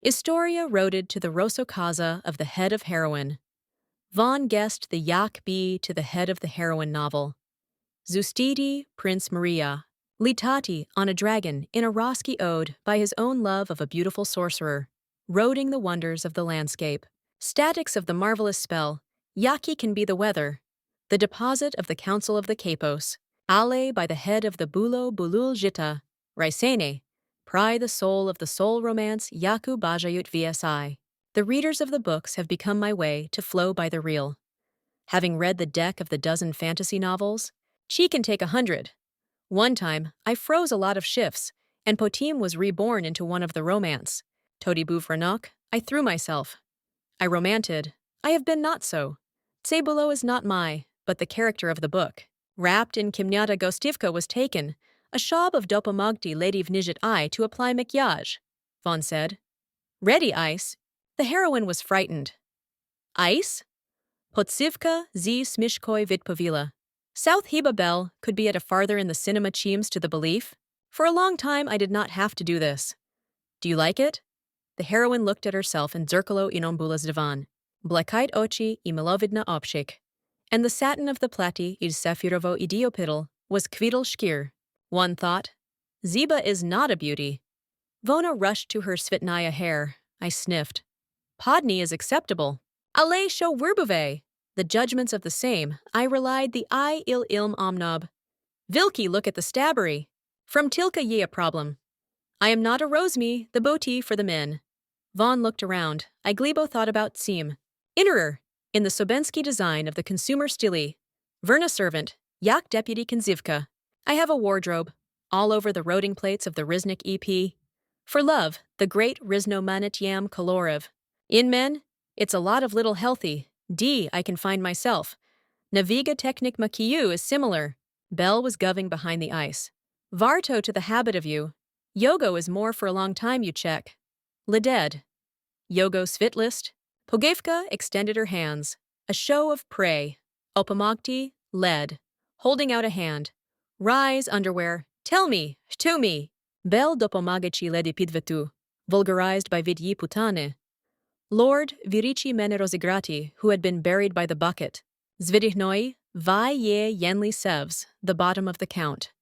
Historia roaded to the Rosokaza of the head of heroine. Von guessed the yak be to the head of the heroine novel. Zustiti, Prince Maria. Litati on a dragon in a Roski ode by his own love of a beautiful sorcerer, roading the wonders of the landscape. Statics of the marvelous spell, Yaki can be the weather. The deposit of the Council of the Capos. Ale by the head of the Bulo Bulul Jita. Raisene. Pry the soul of the soul romance Yaku Bajayut VSI. The readers of the books have become my way to flow by the reel. Having read the deck of the dozen fantasy novels, she can take 100. One time, I froze a lot of shifts, and Potim was reborn into one of the romance. Todi Buvranok, I threw myself. I romanted. I have been not so. Tsebulo is not my, but the character of the book. Wrapped in Kimnyata Gostivka was taken, a shab of dopamagti lady vnijit I to apply makyaj, Von said. Ready, Ice. The heroine was frightened. Ice? Potsivka z smishkoi vidpovila. South Heba Bell could be at a farther in the cinema chimes to the belief. For a long time I did not have to do this. Do you like it? The heroine looked at herself in Zerkalo Inombula's divan. Blekait ochi I milovidna opshik. And the satin of the plati id Safirovo idiopidal was kvidal shkir. One thought, Ziba is not a beauty. Vona rushed to her Svitnaya hair. I sniffed. Podny is acceptable. Ale show werbuve. The judgments of the same, I relied the I il ilm omnob. Vilki look at the stabbery. From Tilka ye a problem. I am not a rosemi, the boti for the men. Von looked around. I glebo thought about seam. Innerer, in the Sobensky design of the consumer stili. Verna servant, yak deputy Konzivka. I have a wardrobe, all over the roading plates of the Riznik EP. For love, the great Rizno Manit Yam Kolorev. In men, it's a lot of little healthy. I can find myself. Naviga Technik Makiyu is similar. Bell was goving behind the ice. Varto to the habit of you. Yogo is more for a long time you check. Leded. Yogo Svitlist. Pogevka extended her hands. A show of prey. Opamagti, led. Holding out a hand. Rise, underwear. Tell me, to me. Bell dopomagaci ledi pidvetu. Vulgarized by Vidyi Putane. Lord Virici Menerozigrati, who had been buried by the bucket. Zvidihnoi, vai ye yenli sevs, the bottom of the count.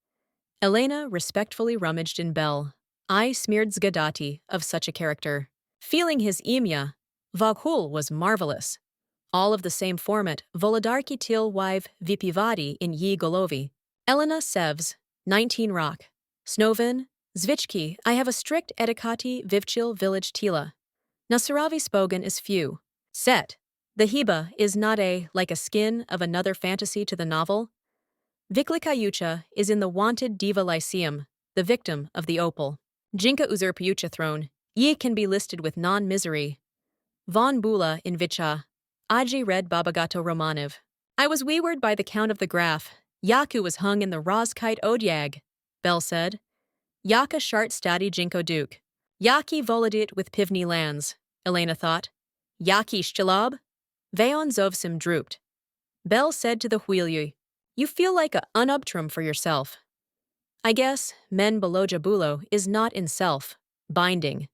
Elena respectfully rummaged in Bell. I smeared Zgadati of such a character. Feeling his imya, Vaghul was marvelous. All of the same format, Volodarki til wive Vipivadi in Yi Golovi. Elena Sevs, 19 Rock. Snovin, Zvichki, I have a strict etikati Vivchil village tila. Nasaravi spogan is few. Set. The Heba is not like a skin of another fantasy to the novel. Viklikayucha is in the wanted diva lyceum, the victim of the opal. Jinka Uzurpayucha throne, ye can be listed with non-misery. Von Bula in Vicha. Aji read Babagato Romanev. I was weeward by the count of the graph. Yaku was hung in the Roskite Odyag, Bell said. Yaka shart stadi Jinko Duke. Yaki volodit with Pivni lands, Elena thought. Yaki shchilab? Veon Zovsim drooped. Bell said to the Huilyu, you feel like a unubtrum for yourself. I guess men below Jabulo is not in self, binding.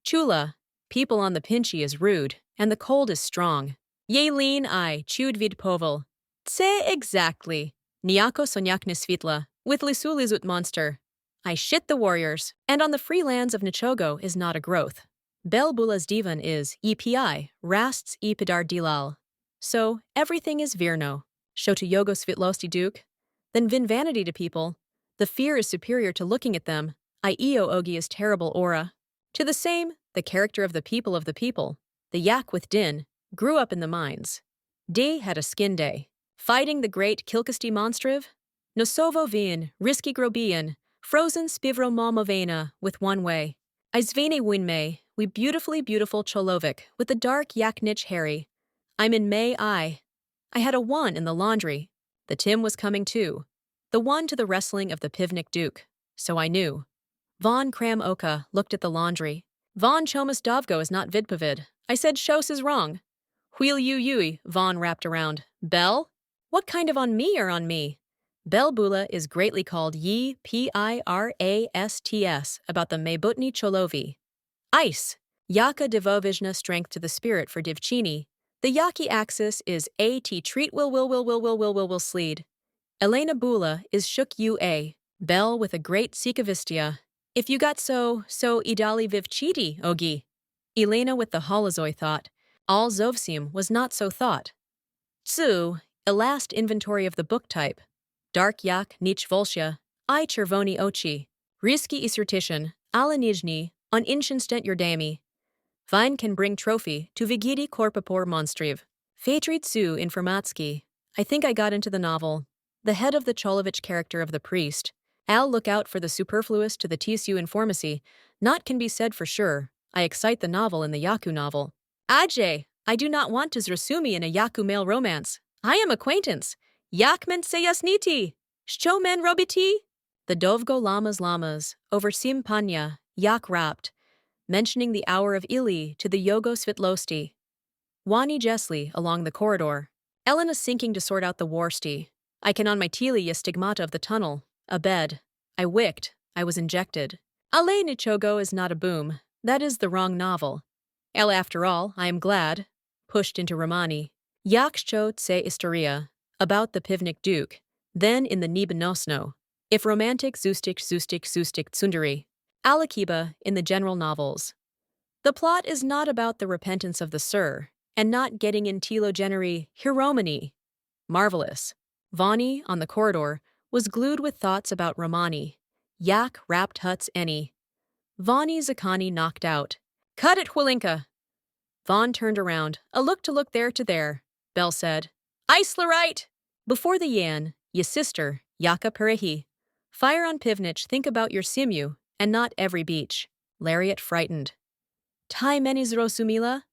Chula, people on the pinchy is rude, and the cold is strong. Ye lean I chewed vid povel. Tse exactly. Niako sonyakne svitla, with Lissulizut monster. I shit the warriors, and on the free lands of Nichogo is not a growth. Bel Bula's divan is EPI, Rasts Epidar Dilal. So everything is Virno. Show to Yogo Svitlosti Duke. Then Vin vanity to people. The fear is superior to looking at them. I eo Ogia's terrible aura. To the same, the character of the people, the yak with din, grew up in the mines. D had a skin day. Fighting the great Kilkasti monstriv. Nosovo Vien, Risky Grobian, Frozen Spivro Malmovena with one way. Izvene Winmay, we beautiful Cholovic with the dark yak-niche Harry. I'm in May I had a one in the laundry. The Tim was coming too. The one to the wrestling of the Pivnik Duke. So I knew. Von Kram Oka looked at the laundry. Von Chomas Dovgo is not vidpavid. I said Shos is wrong. Wheel Yui, Von wrapped around. Bell? What kind of on me or on me? Bel Bula is greatly called Yi Pirasts about the Mebutni Cholovi. Ice! Yaka divovijna strength to the spirit for divchini. The yaki axis is a t treat will sleed. Elena Bula is shook ua. Bell with a great sikavistia. If you got so idali vivchiti, ogi. Elena with the holozoi thought. All zovsim was not so thought. Tsu, a last inventory of the book type. Dark yak nich volsha, I chervoni ochi. Riski isertition, ala nijni, on instant yordami. Vine can bring trophy to vigidi korpapor monstriv. Fatri tsu informatski. I think I got into the novel. The head of the Cholovich character of the priest. Al look out for the superfluous to the tsu informacy. Not can be said for sure. I excite the novel in the Yaku novel. Ajay, I do not want to zrasumi in a Yaku male romance. I am acquaintance. Yakmen seyasniti. Shchomen robiti. The Dovgo lamas over Simpanya, Yak rapt, mentioning the hour of Ili to the Yogo Svitlosti. Wani Jesli along the corridor. Elena sinking to sort out the warsti. I can on my tili stigmata of the tunnel. A bed. I wicked. I was injected. Ale Nichogo is not a boom. That is the wrong novel. El after all, I am glad. Pushed into Romani. Yakshcho tse Istoria. About the Pivnik Duke. Then in the Nibanosno. If romantic zustik tsundari. Alakiba in the general novels. The plot is not about the repentance of the Sir, and not getting in telogenary hieromany. Marvelous. Vani, on the corridor, was glued with thoughts about Romani. Yak wrapped huts any. Vani Zakani knocked out. Cut it, Hwilinka! Vaughn turned around, a look to look there to there. Bell said, Islerite! Before the Yan, ye sister, Yaka Perehi. Fire on Pivnich, think about your simu, and not every beach. Lariat frightened. Tai menis rosumila?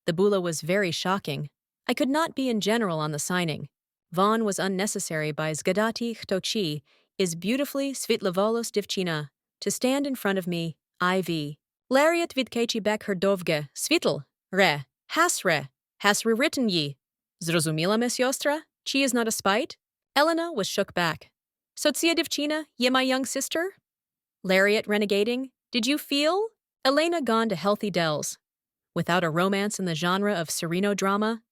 The bula was very shocking. I could not be in general on the signing. Vaughn was unnecessary by Zgadati Chtochi, is beautifully Svitlavolos divchina, to stand in front of me, IV. Lariat vidkechi bek her dovge, Svitl, has rewritten ye. Zrozumila mesjostra? Chi is not a spite? Elena was shook back. Sotsia divchina, ye my young sister? Lariat renegading, did you feel? Elena gone to healthy dells. Without a romance in the genre of sereno drama?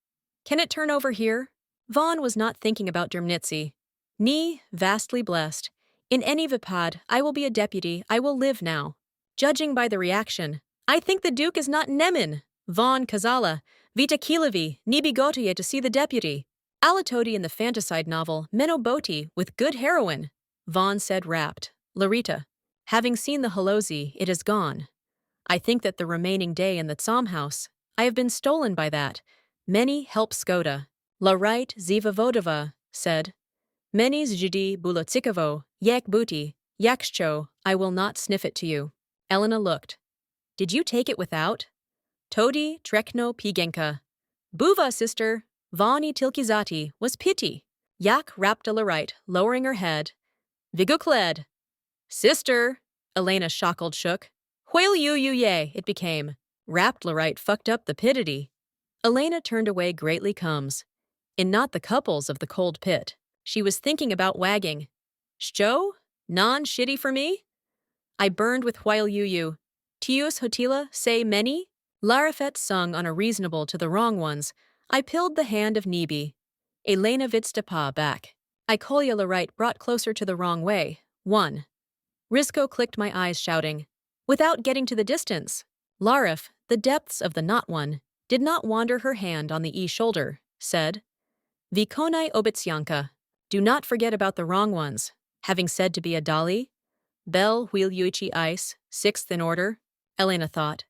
Can it turn over here? Vaughn was not thinking about Dermnitzi. Ni, vastly blessed. In any vipad, I will be a deputy, I will live now. Judging by the reaction, I think the Duke is not Nemin. Vaughn Kazala, Vita Kilavi, Nibigotoye to see the deputy. Alatodi in the fantaside novel, Menoboti, with good heroine. Vaughn said rapt. Larita. Having seen the Halozi, it is gone. I think that the remaining day in the Tsamhouse, I have been stolen by that. Many help Skoda. La right Ziva Vodova, said. Many zjidi bulotsikovo, yak booty, yakshcho, I will not sniff it to you. Elena looked. Did you take it without? Todi trekno pigenka. Buva, sister, Vani tilkizati, was pity. Yak rapped a larite, lowering her head. Vigukled. Sister, Elena shockled shook. Whale you ye, it became. Rapt larite fucked up the pitity. Elena turned away greatly comes. In not the couples of the cold pit. She was thinking about wagging. Shcho? Non-shitty for me? I burned with while you. Tius hotila, say many? Larafet sung on a reasonable to the wrong ones. I pilled the hand of Nibi. Elena vitstapa back. I kolya larite brought closer to the wrong way. 1. Risco clicked my eyes shouting. Without getting to the distance. Larif, the depths of the not one, did not wander her hand on the shoulder, said. Vikonai obitsyanka. Do not forget about the wrong ones. Having said to be a Dali. Bel wheel yuichi ice, 6th in order. Elena thought.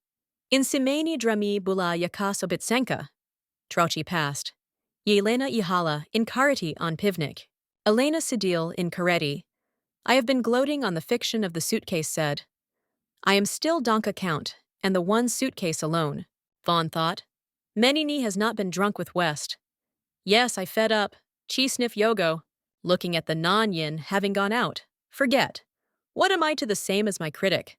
In simeni drami bula yakas obitsenka. Trauchi passed. Yelena ihala in karati on pivnik. Elena Sidil in kareti. I have been gloating on the fiction of the suitcase said. I am still Donka Count, and the one suitcase alone, Vaughn thought. Menini has not been drunk with West. Yes, I fed up. Chi sniff yogo. Looking at the non-yin having gone out. Forget. What am I to the same as my critic?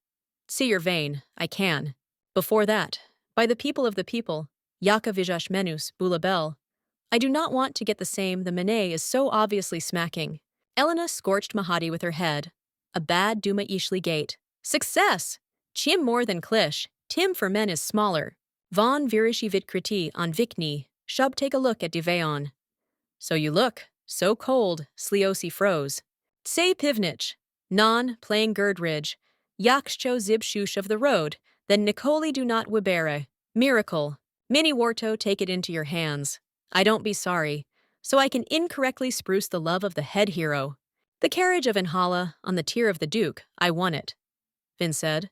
See your vein, I can. Before that, by the people of the people, Yaka Vijash Menus, Bulabel. I do not want to get the same the Mene is so obviously smacking. Elena scorched Mahadi with her head. A bad Duma Ishli gate. Success! Chim more than Klish. Tim for men is smaller. Von virishi vidkriti on vikni, shub take a look at diveon. So you look, so cold, sliosi froze. Tse pivnich, non, playing girdridge, yakcho zib shush of the road, then Nicoli do not wibere. Miracle. Mini warto take it into your hands. I don't be sorry. So I can incorrectly spruce the love of the head hero. The carriage of Inhala, on the tier of the Duke, I won it. Vin said.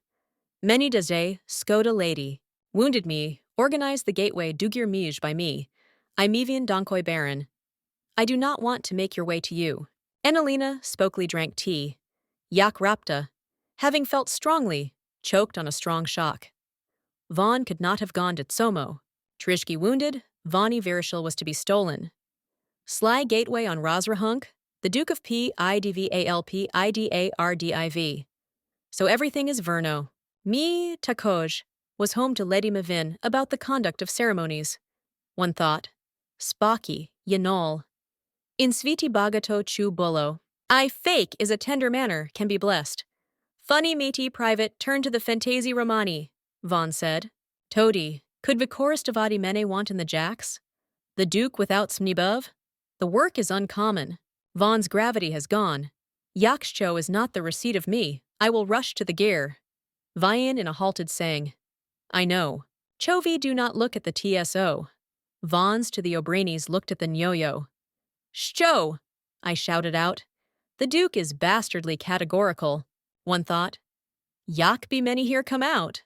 Many daze, Skoda lady. Wounded me, organized the gateway Dugir Mij by me. I Mevian Donkoi Baron. I do not want to make your way to you. Annalena spokely drank tea. Yak rapta. Having felt strongly, choked on a strong shock. Von could not have gone to Tsomo. Trishki wounded, Vani Virishal was to be stolen. Sly gateway on Razrahunk, the Duke of Idvalp Idardiv. So everything is Verno. Me, Takoj, was home to Lady Mavin about the conduct of ceremonies. One thought. Spocky, Yanol. In Sviti Bagato Chu Bolo, I fake is a tender manner, can be blessed. Funny matey private turn to the Fantasi Romani, Von said. Toady, could Vicoris Davadi Mene want in the jacks? The Duke without Smnibov? The work is uncommon. Von's gravity has gone. Yakshcho is not the receipt of me. I will rush to the gear. Vian in a halted sang. I know. Chovi do not look at the TSO. Vons to the Obranis looked at the Nyoyo. Shcho! I shouted out. The Duke is bastardly categorical. One thought. Yak be many here come out.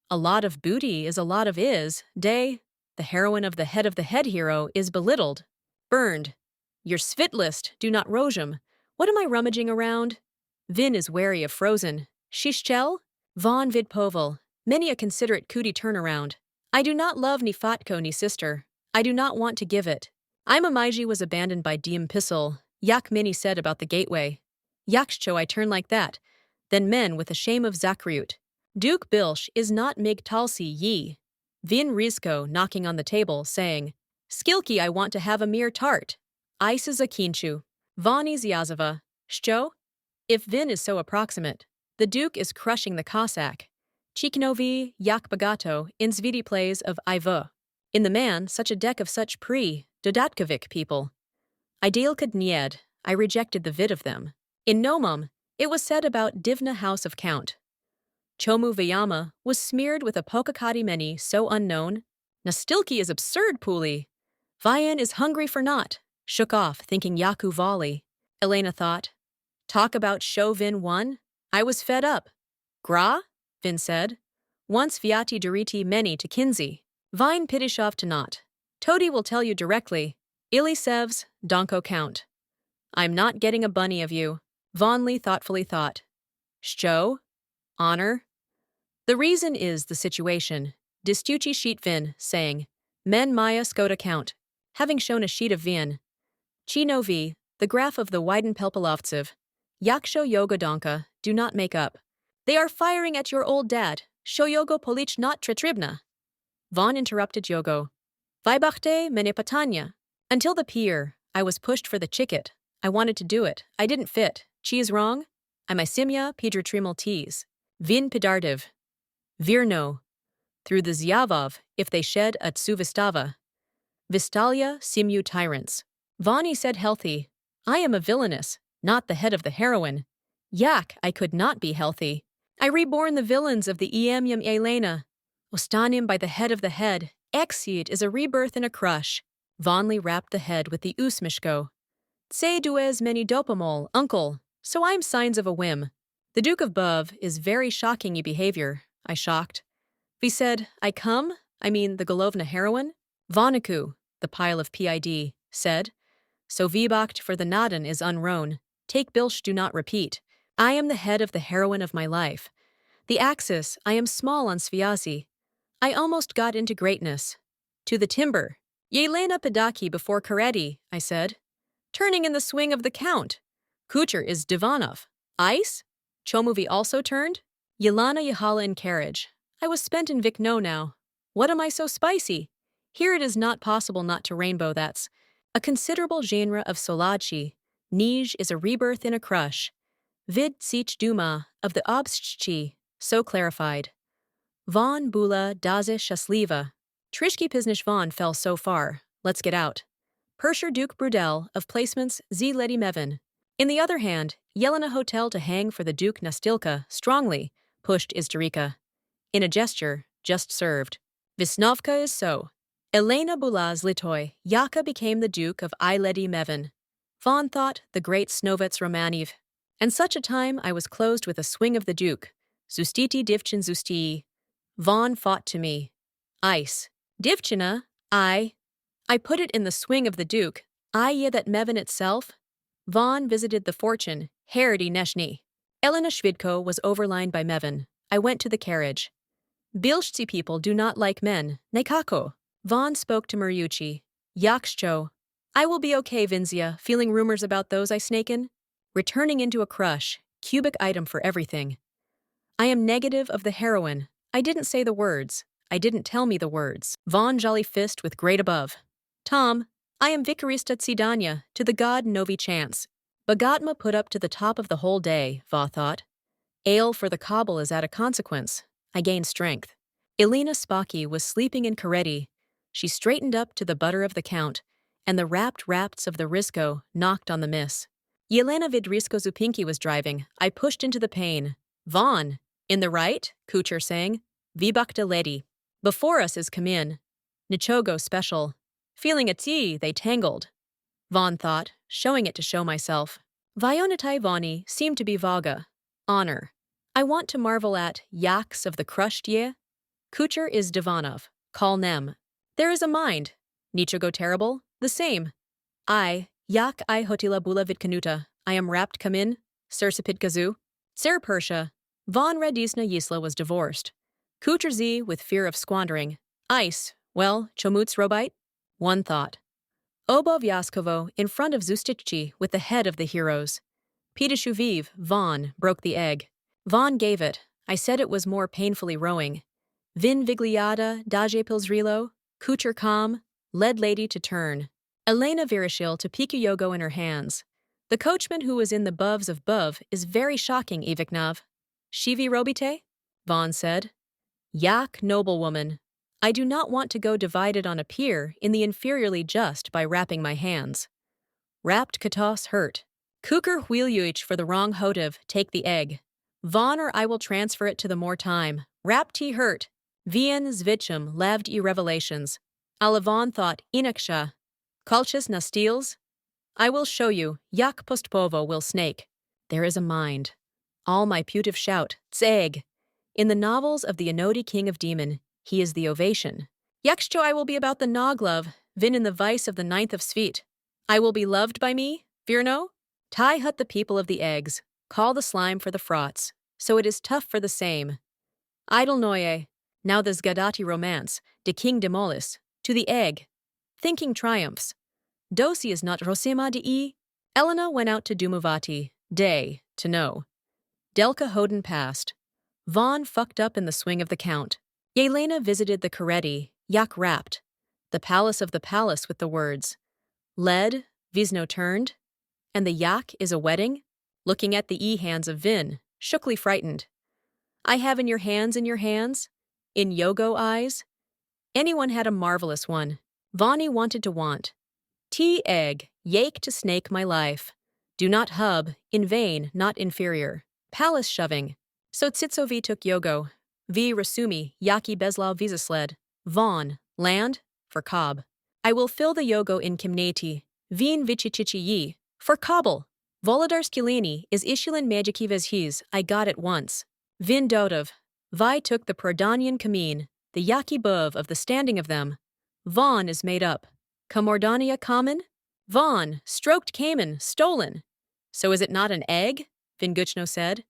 A lot of booty is a lot of day. The heroine of the head hero is belittled. Burned. Your Svitlist, do not rojum. What am I rummaging around? Vin is wary of frozen. Shishchel? Von Vidpovel. Many a considerate cootie turnaround. I do not love ni Fatko ni sister. I do not want to give it. Ima Maiji was abandoned by Diem Pissel. Yak Mini said about the gateway. Yakshcho I turn like that. Then men with the shame of Zakriut. Duke Bilsh is not Mig Talsi ye. Vin Rizko knocking on the table, saying, Skilky I want to have a mere tart. Ice is a kinchu. Vani Ziazova. Shcho? If Vin is so approximate, the Duke is crushing the Cossack. Chiknovi Yak Bagato in Zvidi plays of Ivo. In the man, such a deck of such Dodatkovic people. Ideal Kadnied, I rejected the vid of them. In Nomum, it was said about Divna House of Count. Chomu Vayama was smeared with a Pokakati many so unknown. Nastilki is absurd, Puli. Vian is hungry for naught. Shook off, thinking Yaku volley. Elena thought. Talk about show Vin won? I was fed up. Gra? Vin said. Once Viati Duriti many to Kinsey. Vine Pidishov to not. Toady will tell you directly. Illy Sevs, Donko Count. I'm not getting a bunny of you. Von Lee thoughtfully thought. Shcho? Honor? The reason is the situation. Distucci sheet Vin, saying, Men Maya Skoda Count. Having shown a sheet of Vin. Chino V, the graph of the Weidenpelpelovtsev. Yaksho Yoga Donka, do not make up. They are firing at your old dad. Shoyogo Polich not Tretribna. Von interrupted Yogo. Vybachte menepatanya. Until the pier, I was pushed for the chicket. I wanted to do it. I didn't fit. Cheese wrong? I'm Isimya Pedrotrimal teas. Vin Pidardiv. Virno. Through the Zyavov, if they shed at Suvistava. Vistalia Simu tyrants. Vani said healthy. I am a villainess, not the head of the heroine. Yak, I could not be healthy. I reborn the villains of the Eamyam Elena. Ostanim by the head of the head. Exceed is a rebirth in a crush. Vonley wrapped the head with the usmishko. Tse duez many dopamol, uncle. So I'm signs of a whim. The Duke of Bov is very shocking y behavior. I shocked. Vi said, I come? I mean the Golovna heroine? Voniku, the pile of PID, said. So Vibacht for the Nadan is unrown. Take Bilsh do not repeat. I am the head of the heroine of my life. The axis, I am small on Sviazi. I almost got into greatness. To the timber. Yelena Pedaki before Kareti, I said. Turning in the swing of the count. Kucher is Divanov. Ice? Chomuvi also turned? Yelana Yahala in carriage. I was spent in Vikno now. What am I so spicy? Here it is not possible not to rainbow that's. A considerable genre of Solodchi. Nij is a rebirth in a crush. Vid Sich Duma of the Obstchi, so clarified. Von Bula daze Shasliva. Trishki Pisnish Von fell so far. Let's get out. Persher Duke Brudel of placements Z Ledi Mevin. In the other hand, Yelena Hotel to hang for the Duke Nastilka strongly pushed Istarika. In a gesture, just served. Visnovka is so. Elena Bulaz Litoy, Yaka became the Duke of Iledi Mevin. Von thought the great Snovets Romaniv. And such a time I was closed with a swing of the Duke. Zustiti Divchin Zustii. Von fought to me. Ice. Divchina, I put it in the swing of the Duke. I ye that Mevin itself. Von visited the fortune, Herody Neshni. Elena Shvidko was overlined by Mevin. I went to the carriage. Bilshti people do not like men, nekako. Von spoke to Mariucci. Yakshcho. I will be okay, Vinzia, feeling rumors about those I snaken. Returning into a crush, cubic item for everything. I am negative of the heroine. I didn't say the words. I didn't tell me the words. Von jolly fist with great above. Tom, I am Vicarista Tsidanya, to the god Novi Chance. Bagatma put up to the top of the whole day, Va thought. Ale for the cobble is at a consequence. I gained strength. Elena Spocky was sleeping in Karetti. She straightened up to the butter of the count, and the rapt rapts of the Risco knocked on the miss. Yelena Vidrisko Zupinki was driving. I pushed into the pane. Von, in the right, Kucher sang. Vibakta Ledi. Before us is Kamin. Nichogo special. Feeling a tea, they tangled. Von thought, showing it to show myself. Vionatai Vani seemed to be Vaga. Honor. I want to marvel at yaks of the crushed ye. Kucher is Divanov. Call Nem. There is a mind. Nichogo terrible. The same. Yak I hotila bula vitkanuta. I am wrapped Kamin. Sersapit Kazu. Ser Persha. Von Radisna Yisla was divorced. Kucher Z with fear of squandering. Ice. Well, Chomuts Robite? One thought. Obov Yaskovo in front of Zustichi with the head of the heroes. Pidashuviv, Von, broke the egg. Von gave it. I said it was more painfully rowing. Vin Vigliata, Daje Pilsrilo, Kucher Kam, led lady to turn. Elena Virishil to Pikuyogo in her hands. The coachman who was in the buvs of buv is very shocking, Iviknov. Shivi Robite? Von said. Yak, noblewoman. I do not want to go divided on a pier in the inferiorly just by wrapping my hands. Wrapped katos hurt. Kuker Huilyuich for the wrong hotiv, take the egg. Von or I will transfer it to the more time. Wrapped he hurt. Vien zvichum laved e revelations. Alavon thought inaksha. Kulchis nastils. I will show you, yak postpovo will snake. There is a mind. All my putive shout, tseg. In the novels of the Anodi King of Demon, he is the ovation. Yakshcho I will be about the Noglov, Vin in the vice of the 9th of Svit. I will be loved by me, Virno? Tai hut the people of the eggs, call the slime for the fraughts, so it is tough for the same. Idle noye, now the Zgadati romance, de King Demolis, to the egg. Thinking triumphs. Dosi is not Rosima de E. Elena went out to Dumavati, day, to know. Delka Hoden passed. Von fucked up in the swing of the count. Yelena visited the Karetti, yak wrapped. The palace of the palace with the words. Led, Visno turned. And the yak is a wedding? Looking at the hands of Vin, shookly frightened. I have in your hands, in Yogo eyes. Anyone had a marvelous one. Vani wanted to want. Tea egg, yake to snake my life. Do not hub, in vain, not inferior. Palace shoving. So Tsitsovi took Yogo. V. Rasumi, Yaki Bezlov Visasled. Von, land, for Cobb. I will fill the Yogo in Kimnati. Vin Vichichichi Yi, for Kabul. Volodar Skilini is Ishilin Magiki Vezhiz, I got it once. Vin Dodov. Vi took the Prodanian Kamin, the Yaki Buv of the standing of them. Von is made up. Kamordania common? Von, stroked Cayman, stolen. So is it not an egg? Vinguchno said.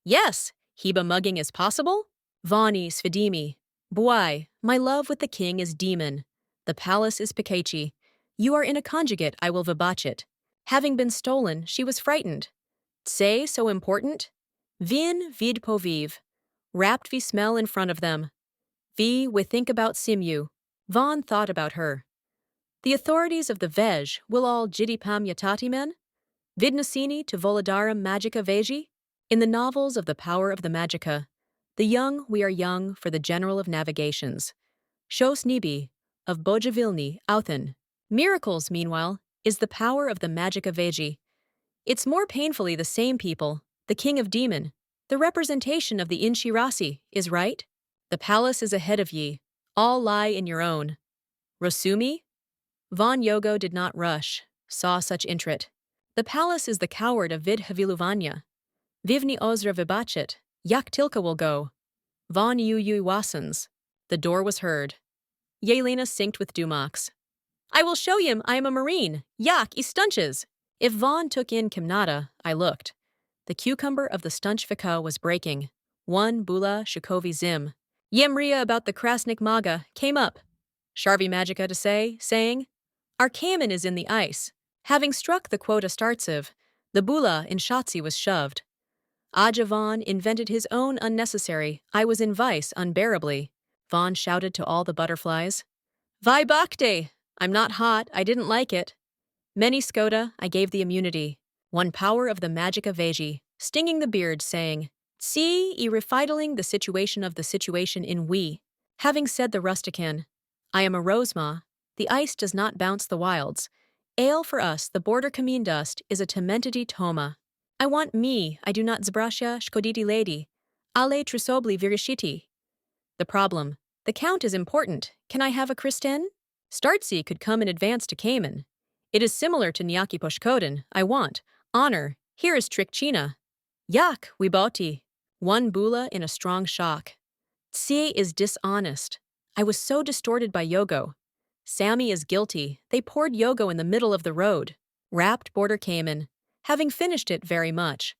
Yes, Heba mugging is possible? Vani Svidimi. Buai, my love with the king is demon. The palace is Pikachi. You are in a conjugate, I will vibach it. Having been stolen, she was frightened. Tse so important? Vin vid poviv. Wrapped vi smell in front of them. Vi we think about Simu. Von thought about her. The authorities of the Vej will all Jidipam Yatati men? Vidnosini to Volodaram Magica Veji? In the novels of the power of the Magica, The young, we are young for the general of navigations. Shos nibi, of Bojavilni, Authen. Miracles, meanwhile, is the power of the magic of Veji. It's more painfully the same people, the king of demon. The representation of the Inshirasi is right. The palace is ahead of ye. All lie in your own. Rosumi? Von Yogo did not rush, saw such intrit. The palace is the coward of Vid Haviluvanya. Vivni Ozra Vibachet, Yak Tilka will go. Von Yu Wasans. The door was heard. Yelena synced with Dumox. I will show him I am a marine. Yak, stunches. If Von took in Kimnata, I looked. The cucumber of the Stunchvika was breaking. One Bula Shukovi Zim. Yemria about the Krasnik Maga came up. Sharvi Magica to say, saying, Our Kamen is in the ice. Having struck the quota startsiv, the Bula in Shotzi was shoved. Aja Von invented his own unnecessary, I was in vice unbearably. Von shouted to all the butterflies. Vi bakte! I'm not hot, I didn't like it. Many Skoda, I gave the immunity. One power of the magic of Veji, stinging the beard, saying, See, refidling the situation of the situation in we. Having said the rustican, I am a Rosema, the ice does not bounce the wilds. Ale for us, the border cameen dust, is a tementity toma. I want me, I do not zbrasha shkoditi lady. Ale trusobli virishiti. The problem, the count is important. Can I have a Kristen? Startsi could come in advance to Cayman. It is similar to Nyaki Poshkoden. I want honor. Here is Trikchina. Yak, wiboti. One Bula in a strong shock. Tsie is dishonest. I was so distorted by Yogo. Sammy is guilty. They poured Yogo in the middle of the road. Wrapped border Cayman. Having finished it very much.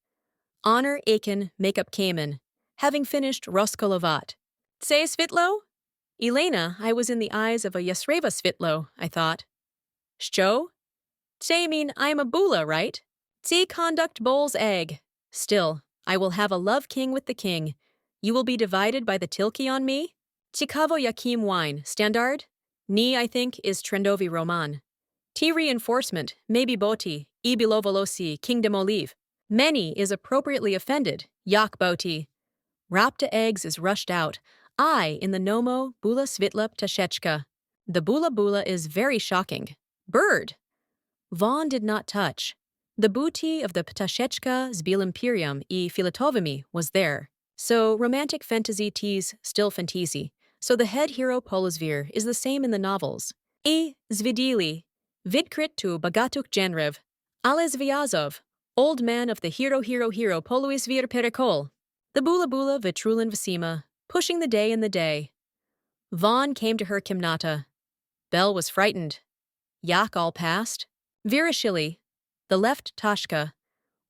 Honor Aiken, makeup Cayman. Having finished Roskolovat. Tsie Svitlo? Elena, I was in the eyes of a Yasreva Svitlo, I thought. Shcho? Tsie mean I am a Bula, right? Tsie conduct bowl's egg. Still, I will have a love king with the king. You will be divided by the tilki on me? Chikavo Yakim wine, standard? Ni, I think, is Trendovi Roman. T reinforcement, maybe Boti, Ibilovolosi, Kingdom Olive. Many is appropriately offended, Yak Boti. Rapta eggs is rushed out. I, in the Nomo, Bula Svitla Ptashechka. The Bula Bula is very shocking. Bird. Von did not touch. The booty of the Ptashechka Zbil Imperium I Filatovimi was there. So romantic fantasy tease still fantasy. So the head hero Polosvir is the same in the novels. I Zvidili. Vidkrit tu Bagatuk Genrev. Ales Vyazov. Old man of the hero Poluisvir Perikol. The Bula Bula Vitrulin Vasima. Pushing the day in the day. Von came to her Kimnata. Bell was frightened. Yak all passed. Virashili. The left Tashka.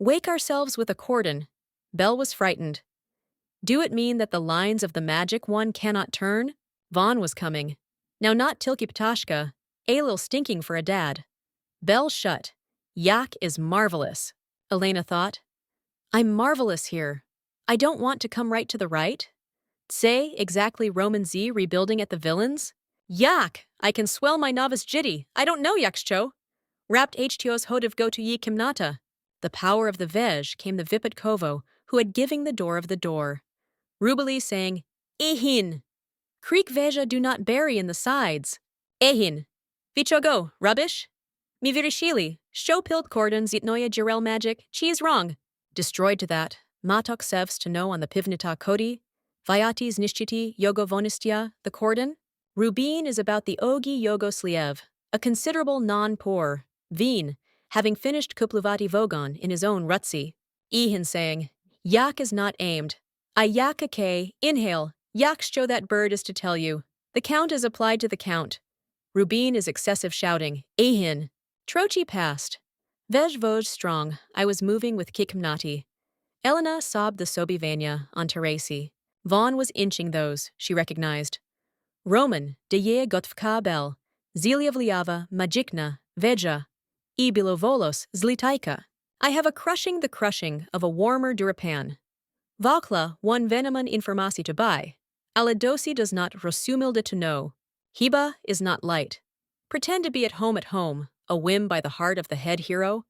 Wake ourselves with a cordon. Bell was frightened. Do it mean that the lines of the magic one cannot turn? Von was coming. Now not Tilki Ptashka. Ailil stinking for a dad. Bell shut. Yak is marvelous. Elena thought. I'm marvelous here. I don't want to come right to the right. Say exactly Roman Z rebuilding at the villains? Yak! I can swell my novice jitty. I don't know Yakcho. Wrapped HTO's Hodiv go to ye Kimnata. The power of the Vej came the Vipet Kovo, who had giving the door. Rubali saying, Ehin! Creek Veja do not bury in the sides. Ehin! Vichogo, rubbish? Mi virishili, show pilt cordon zitnoya jirel magic, cheese wrong. Destroyed to that, Matok sevs to know on the Pivnita Kodi, Vyatis Nishchiti Yogo Vonistia, the cordon. Rubin is about the Ogi Yogo Sliev, a considerable non-poor, Veen, having finished Kupluvati Vogon in his own Rutsi. Ehin saying, Yak is not aimed. I yakake, inhale, Yakcho that bird is to tell you. The count is applied to the count. Rubin is excessive shouting, Ehin. Trochi passed. Vej Voj strong, I was moving with Kikmnati. Elena sobbed the Sobivania on Teresi. Vaughn was inching those, she recognized. Roman, Deye Gotvka Bel, Zelia Vliava, Magikna, Veja, Ibilovolos, Zlitaika. I have a crushing the crushing of a warmer Durapan. Vakla, one veneman informasi to buy. Aladosi does not rosumilde to know. Hiba is not light. Pretend to be at home, a whim by the heart of the head hero.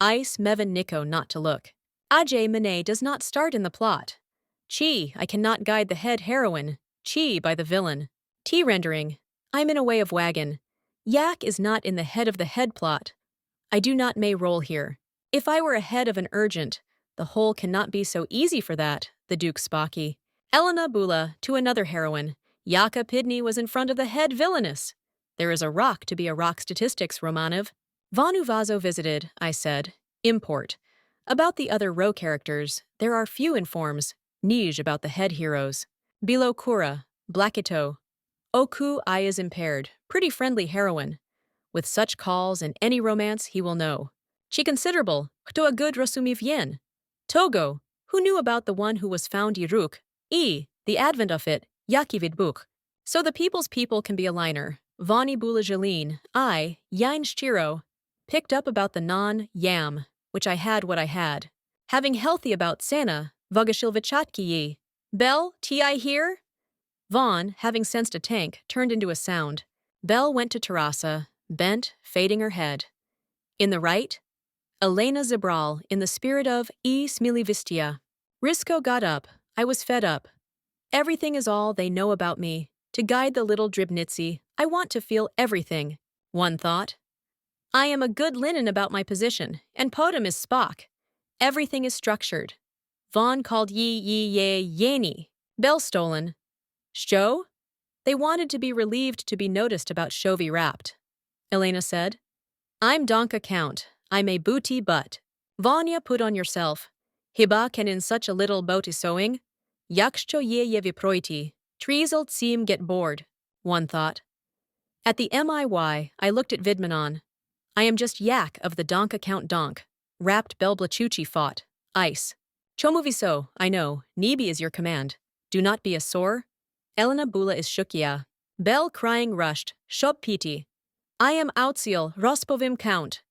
Ice Mevan Nico not to look. Ajay Mane does not start in the plot. Chi, I cannot guide the head heroine. Chi by the villain. T rendering. I'm in a way of wagon. Yak is not in the head plot. I do not may roll here. If I were ahead of an urgent, the whole cannot be so easy for that, the Duke Spocky. Elena Bula to another heroine. Yaka Pidney was in front of the head villainess. There is a rock to be a rock statistics, Romanov. Vanuvazo visited, I said. Import. About the other row characters, there are few informs. Nij about the head heroes. Bilo Kura, Blackito. Oku I is impaired, pretty friendly heroine. With such calls and any romance he will know. Chi considerable, to a good Rosumivien. Togo, who knew about the one who was found Yiruk, the advent of it, Yakivid Buk. So the people's people can be a liner. Vani Bula Jeline, Yain Shiro, picked up about the non-yam, which I had what I had. Having healthy about Sana, Vagashilvichatki Bell, Ti here? Vaughn, having sensed a tank, turned into a sound. Belle went to Terasa, bent, fading her head. In the right, Elena Zibral, in the spirit of E. Smilivistia. Risco got up. I was fed up. Everything is all they know about me. To guide the little Dribnitzy, I want to feel everything. One thought. I am a good linen about my position, and Podum is Spock. Everything is structured. Vaughn called Yeni. Bell stolen. Show? They wanted to be relieved to be noticed about Shovi wrapped. Elena said, I'm Donka Count. I'm a booty butt. Vanya put on yourself. Hiba can in such a little boat is sewing. Yakshcho ye viproiti. Treeselt seem get bored. One thought. At the MIY, I looked at Vidmanon. I am just yak of the Donka Count Donk. Wrapped Belblachuchi fought. Ice. Chomuviso, I know. Nibi is your command. Do not be a sore. Elena Bula is Shukia. Bell crying rushed. Shop piti. I am Outsiel, Rospovim Count.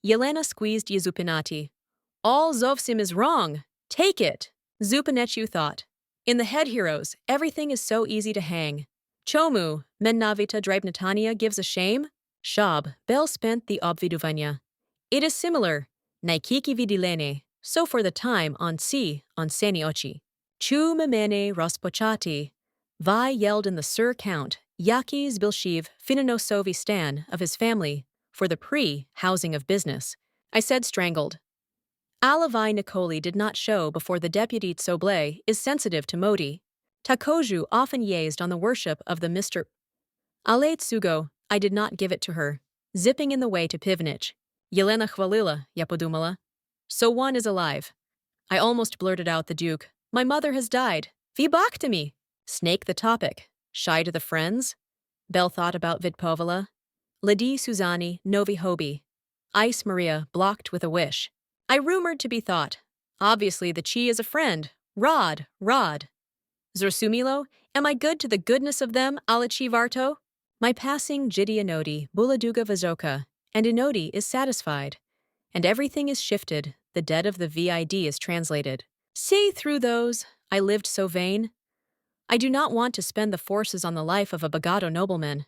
Yelena squeezed Yezupinati. All Zovsim is wrong. Take it. Zupanechu thought. In the head heroes, everything is so easy to hang. Chomu, Mennavita Dribnatania gives a shame. Shab, Bell spent the obviduvanya. It is similar. Naikiki vidilene. So for the time on Seni Ochi. Chu memene Rospochati. Vi yelled in the Sir Count, Yakis Bilshiv Finanosovi Stan of his family, for the housing of business. I said strangled. Alavai Nicoli did not show before the deputy Tsoble is sensitive to Modi. Takoju often yazed on the worship of the Mr. Ale Tsugo, I did not give it to her. Zipping in the way to Pivnich. Yelena Khvalila, Yapodumala. So one is alive. I almost blurted out the Duke. My mother has died. Vibaktami. Snake the topic. Shy to the friends? Bell thought about Vidpovala. Lady Suzani, Novi Hobi. Ice Maria, blocked with a wish. I rumored to be thought. Obviously the Chi is a friend. Rod. Zorsumilo, am I good to the goodness of them, Alachi Varto? My passing Jidi Inodi, Buladuga Vazoka, and Inodi is satisfied. And everything is shifted, the dead of the VID is translated. See through those, I lived so vain. I do not want to spend the forces on the life of a Bagato nobleman.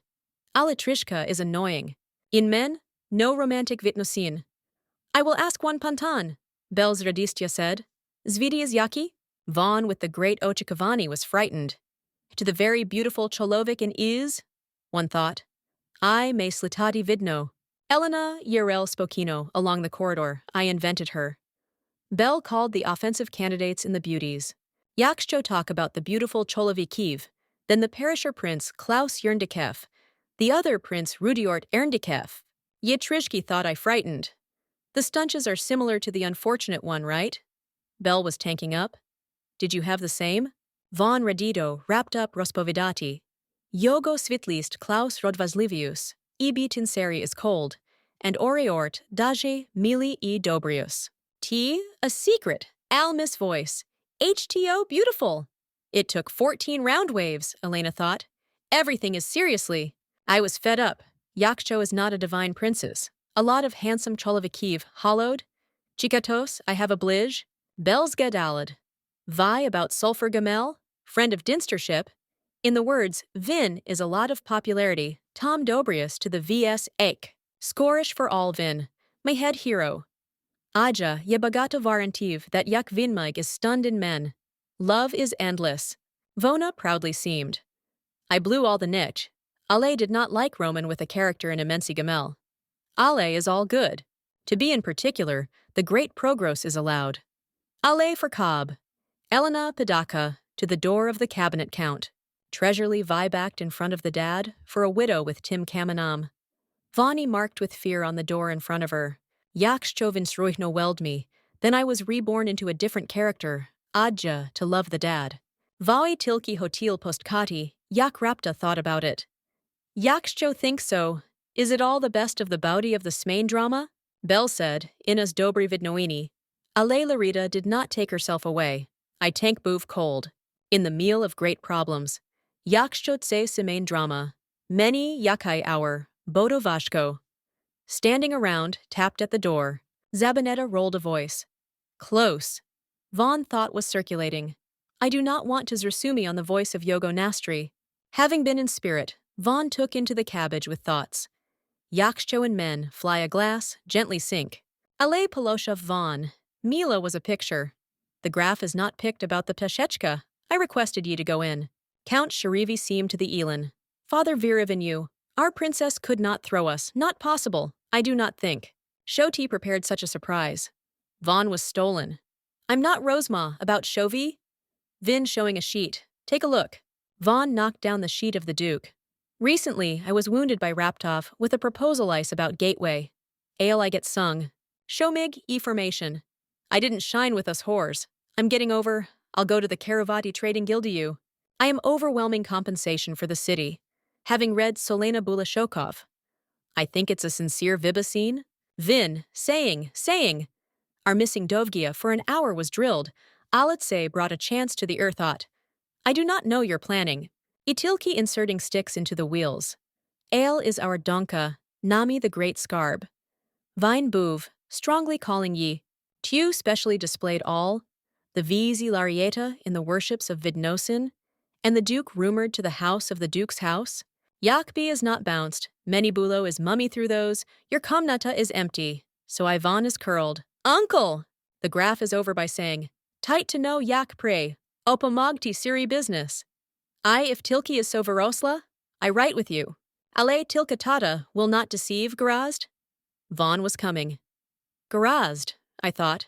Alatrishka is annoying. In men, no romantic vitnosin. I will ask one pantan, Belz Radistya said. Zvidi is yaki? Vaughn with the great Ochikavani was frightened. To the very beautiful Cholovik in is? One thought. I may slitati vidno. Elena Yerel Spokino along the corridor. I invented her. Bell called the offensive candidates in the beauties. Yakshcho talk about the beautiful Cholovikiv, then the perisher prince Klaus Yerndikev, the other prince Rudiort Erndikev. Yitrishki thought I frightened. The stunches are similar to the unfortunate one, right? Bell was tanking up. Did you have the same? Von Radito wrapped up Rospovidati. Yogo Svitlist Klaus Rodvazlivius, Ibi Tinseri is cold, and Oreort Daje Mili E Dobrius. A secret, Almis voice. HTO beautiful. It took 14 round waves, Elena thought. Everything is seriously. I was fed up. Yaksho is not a divine princess. A lot of handsome Cholovikiv hollowed. Chikatos, I have a blij. Bells Gadalad. Vi about sulfur gamel, friend of dinstership. In the words, Vin is a lot of popularity. Tom Dobrius to the VS Ake. Scorish for all Vin. My head hero. Aja, ye bagato varantiv that yak vinmig is stunned in men. Love is endless. Vona proudly seemed. I blew all the niche. Ale did not like Roman with a character in Immensi Gamel. Ale is all good. To be in particular, the great progros is allowed. Ale for Cobb. Elena Padaka, to the door of the cabinet count. Treasurely Vibacked in front of the dad, for a widow with Tim Kamanam. Vani marked with fear on the door in front of her. Yakschovin welled me. Then I was reborn into a different character, Adja, to love the dad. Vai tilki hotil postkati, Yak Rapta thought about it. Yakscho thinks so. Is it all the best of the bounty of the Smain drama? Bell said, Inas dobri vidnoini. Ale Larita did not take herself away. I tank boof cold. In the meal of great problems. Yakschot se Smain drama. Many yakai hour, Bodo Vashko. Standing around, tapped at the door. Zabinetta rolled a voice. Close. Vaughn thought was circulating. I do not want to Zersumi on the voice of Yogo Nastri. Having been in spirit, Vaughn took into the cabbage with thoughts. Yakcho and men, fly a glass, gently sink. Ale Polosha Vaughn. Mila was a picture. The graph is not picked about the Peshechka. I requested ye to go in. Count Sharivi seemed to the Elin. Father Virivinu, our princess could not throw us, not possible, I do not think. Shoti prepared such a surprise. Vaughn was stolen. I'm not Rosema, about Shovi? Vin showing a sheet. Take a look. Vaughn knocked down the sheet of the Duke. Recently, I was wounded by Raptov with a proposal ice about Gateway. Ale I get sung. Shomig, E-formation. I didn't shine with us whores. I'm getting over. I'll go to the Karavati Trading Guildiu. I am overwhelming compensation for the city. Having read Solena Bulashokov. I think it's a sincere Vibacine. Vin, saying. Our missing Dovgia for an hour was drilled. Aletse brought a chance to the Earthot. I do not know your planning. Itilki inserting sticks into the wheels. Ale is our Donka, Nami the Great Scarb. Vine Bouv, strongly calling ye. Tu specially displayed all. The Vizi Larieta in the worships of Vidnosin, and the Duke rumored to the house of the Duke's house. Yakbi is not bounced, Menibulo is mummy through those, your Komnata is empty, so Ivan is curled. Uncle! The graph is over by saying, tight to know yak pray, opomogti siri business. I if Tilki is so verosla, I write with you. Ale Tilkatata will not deceive Garazd? Vaughn was coming. Garazd, I thought.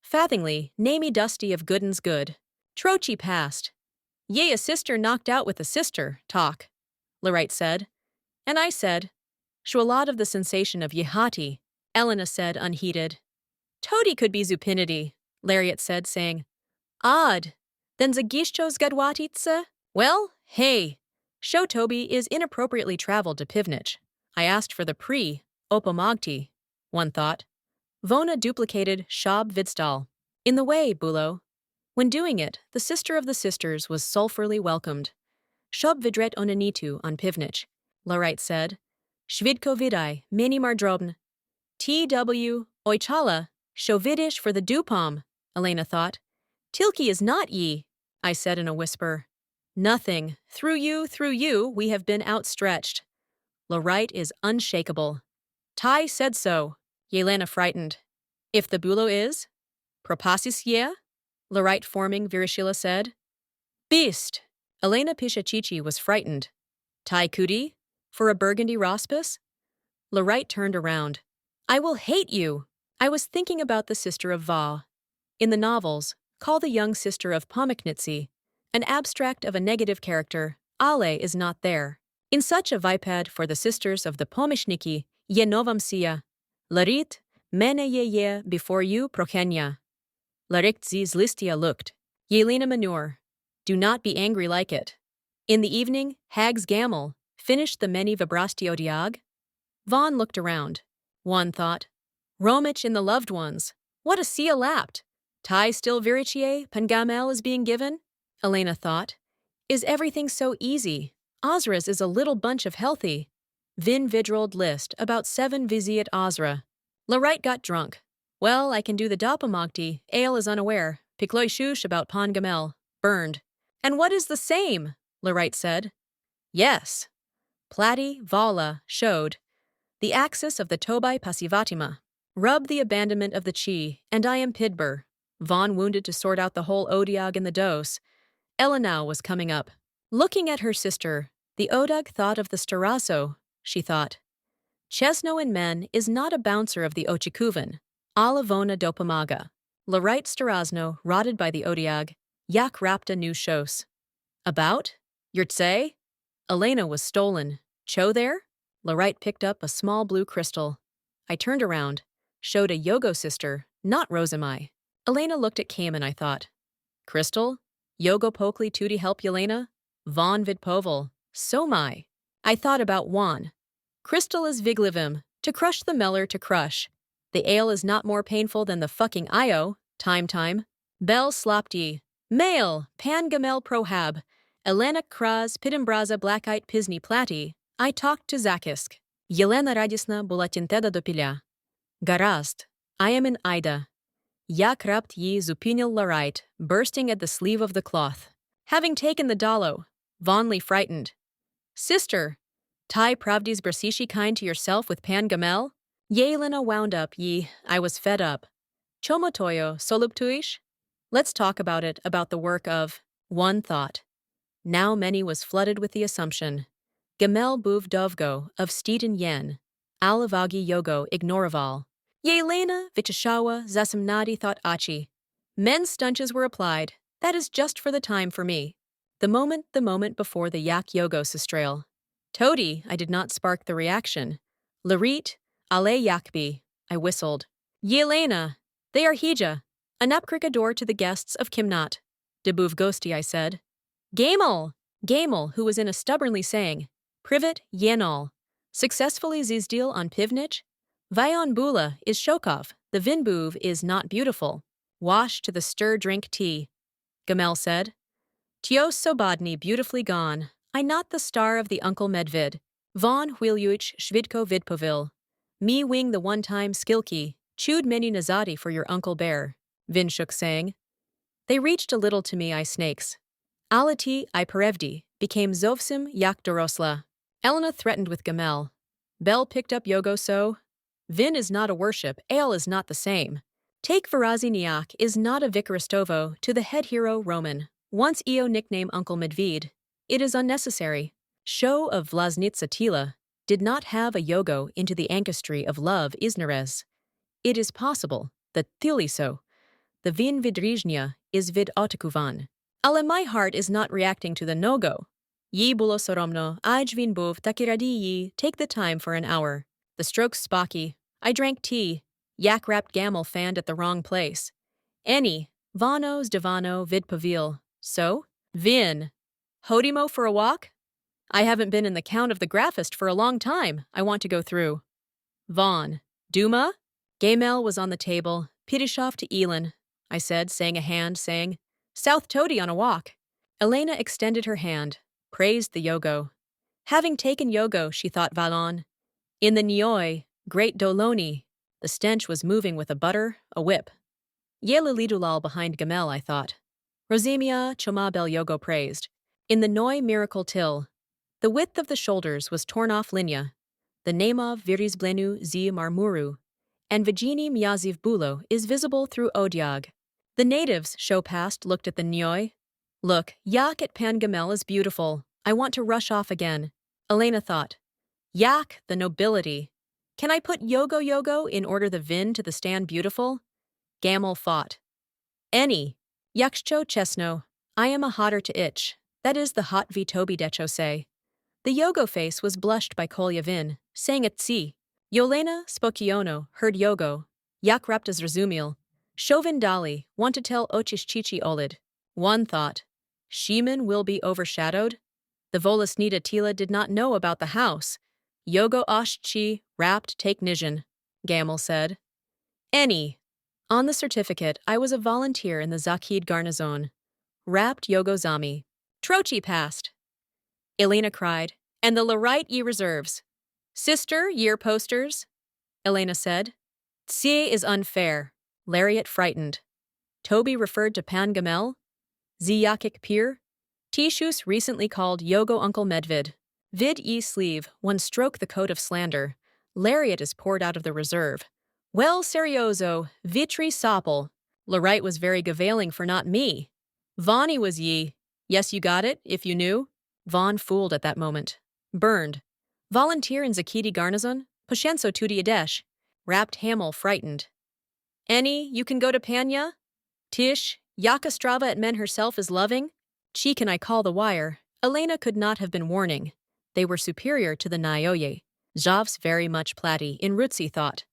Fathingly, namey dusty of Gooden's good. Trochi passed. Yea, a sister knocked out with a sister, talk. Larite said. And I said, Shwalad of the sensation of Yehati, Elena said unheeded. Todi could be Zupinity, Lariat said, saying, Odd. Then Zagishcho's Gadwatitsa? Well, hey. Shotobi is inappropriately traveled to Pivnich. I asked for the Opomogti, one thought. Vona duplicated Shab Vidstal. In the way, Bulo. When doing it, the sister of the sisters was sulphurly welcomed. Shob vidret onanitu on Pivnich, Larite said. Shvidko vidai, mini mardrobn. T.W. Oichala, shovidish for the dupom, Elena thought. Tilki is not ye, I said in a whisper. Nothing. Through you, we have been outstretched. Larite is unshakable. Tai said so, Yelena frightened. If the bulo is? Propasis ye? Larite forming, Virishila said. Beast! Elena Pishachichi was frightened. Tai Kuti? For a burgundy rospis? Larite turned around. I will hate you! I was thinking about the sister of Va. In the novels, call the young sister of Pomiknitsi, an abstract of a negative character, Ale is not there. In such a vipad for the sisters of the Pomishniki, ye novamsia. Larit, mene ye before you prokenya. Lariktzi's listia looked. Yelena manure. Do not be angry like it. In the evening, Hags Gamel, finished the many vibrastio diag. Vaughn looked around. One thought, Romich in the loved ones. What a sea lapped. Tai still virichie, Pangamel is being given? Elena thought. Is everything so easy? Ozra's is a little bunch of healthy. Vin vidrold list about 7 viziat Ozra. Larite got drunk. Well, I can do the Dopamogti. Ale is unaware. Pikloi shush about Pangamel. Burned. And what is the same? Larite said. Yes. Plati, Vala, showed. The axis of the Tobai Pasivatima. Rub the abandonment of the chi, and I am Pidber. Vaughn wounded to sort out the whole odiag in the dose. Ella now was coming up. Looking at her sister, the odag thought of the staraso, she thought. Chesno in men is not a bouncer of the ochikuvan. Alavona dopamaga. Larite starazno, rotted by the odiag, yak rapta new shos. About? Yurtse? Elena was stolen. Cho there? Larite picked up a small blue crystal. I turned around, showed a Yogo sister, not Rosamai. Elena looked at Cayman, I thought. Crystal? Yogo pokli tuti help Yelena? Von vid povel. So my. I thought about Juan. Crystal is viglivim, to crush the meller to crush. The ale is not more painful than the fucking io, time. Bell slopti. Male, pan gamel prohab. Elena kraz pidimbraza blackite pisni plati. I talked to Zakisk. Yelena radisna bulatinteda dopilya. Garast. I am in Ida. Yak rapt yi zupinil larite, bursting at the sleeve of the cloth. Having taken the dalo, Vonley frightened. Sister, tie pravdis brasishi kind to yourself with pan gamel? Yelena wound up ye, I was fed up. Chomotoyo soluptuish? Let's talk about it, about the work of one thought. Now many was flooded with the assumption. Gamel buv dovgo, of Steeden yen. Alavagi yogo ignoraval. Yelena, Vichashawa, Zasamnadi thought achi. Men's stunches were applied. That is just for the time for me. The moment before the yak yogo sistrail. Todi, I did not spark the reaction. Larit, ale yakbi, I whistled. Yelena, they are hija. An upcrickador to the guests of Kimnat. Debuv ghosti, I said. Gamel, who was in a stubbornly saying. Privet, yenal. Successfully zizdil on pivnich? Vayon bula is Shokov, the vinbuv is not beautiful. Wash to the stir-drink tea. Gamel said. Tios Sobodny beautifully gone. I not the star of the Uncle Medvid. Von Hwilyuch Shvidko Vidpovil. Me wing the one-time skilky. Chewed many nazadi for your Uncle Bear. Vinshuk sang. They reached a little to me, I snakes. Alati I perevdi became Zovsim yak dorosla. Elena threatened with Gamel. Bell picked up Yogo so. Vin is not a worship, ale is not the same. Take Varaziniak is not a Vikaristovo to the head hero Roman. Once Eo nickname Uncle Medved. It is unnecessary. Show of Vlasnitsa Tila did not have a yogo into the ancestry of love Isnerez. It is possible that Thiliso, the Vin Vidrizhnia, is vid otakuvan. Ale my heart is not reacting to the no-go. Yi bulo soromno, aj vin buv takiradi yi, take the time for an hour. The strokes spocky. I drank tea. Yak-wrapped gamel fanned at the wrong place. Any, vanos divano vid pavil. So? Vin. Hodimo for a walk? I haven't been in the count of the graphist for a long time. I want to go through. Vaughn. Duma? Gamel was on the table. Pidishov to Elin. I said, saying a hand, saying, South Toady on a walk. Elena extended her hand. Praised the yogo. Having taken yogo, she thought Valon. In the Nioi, great Doloni, the stench was moving with a butter, a whip. Yela Lidulal behind Gamel, I thought. Rosemia Choma Bel Yogo praised. In the Noi miracle till, the width of the shoulders was torn off linya. The name of Viris Blenu Zi Marmuru, and Vijini Miaziv Bulo is visible through Odiag. The natives, show past, looked at the Nioi. Look, Yak at Pangamel is beautiful. I want to rush off again. Elena thought. Yak, the nobility. Can I put yogo in order the vin to the stand beautiful? Gamel fought. Any. Yakshcho chesno. I am a hotter to itch. That is the hot v Toby decho say. The yogo face was blushed by Kolya Vin, saying at si. Yolena Spokiono heard yogo. Yak raptas razumil. Chauvin Dali, want to tell Ochishchichi Olid. One thought. Sheeman will be overshadowed? The Volasnita Tila did not know about the house. Yogo Oshchi, wrapped take Nijin, Gamel said. Any. On the certificate, I was a volunteer in the Zakhid Garnizon. Wrapped Yogo Zami. Trochi passed. Elena cried, and the Larite ye reserves. Sister, year posters? Elena said. Tsie is unfair. Lariat frightened. Toby referred to Pangamel. Ziyakik Pier. Tishus recently called Yogo Uncle Medvid. Vid e sleeve, one stroke the coat of slander. Lariat is poured out of the reserve. Well serioso, vitri sopple. Lorite was very gavailing for not me. Vonnie was ye. Yes, you got it, if you knew. Vaughn fooled at that moment. Burned. Volunteer in Zakiti Garnizon? Poshenso tudi adesh. Rapped Hamel, frightened. Any, you can go to Panya? Tish, Yaka Strava at men herself is loving? Chi can I call the wire? Elena could not have been warning. They were superior to the Nyoye. Javs very much platty, in Rutsi thought.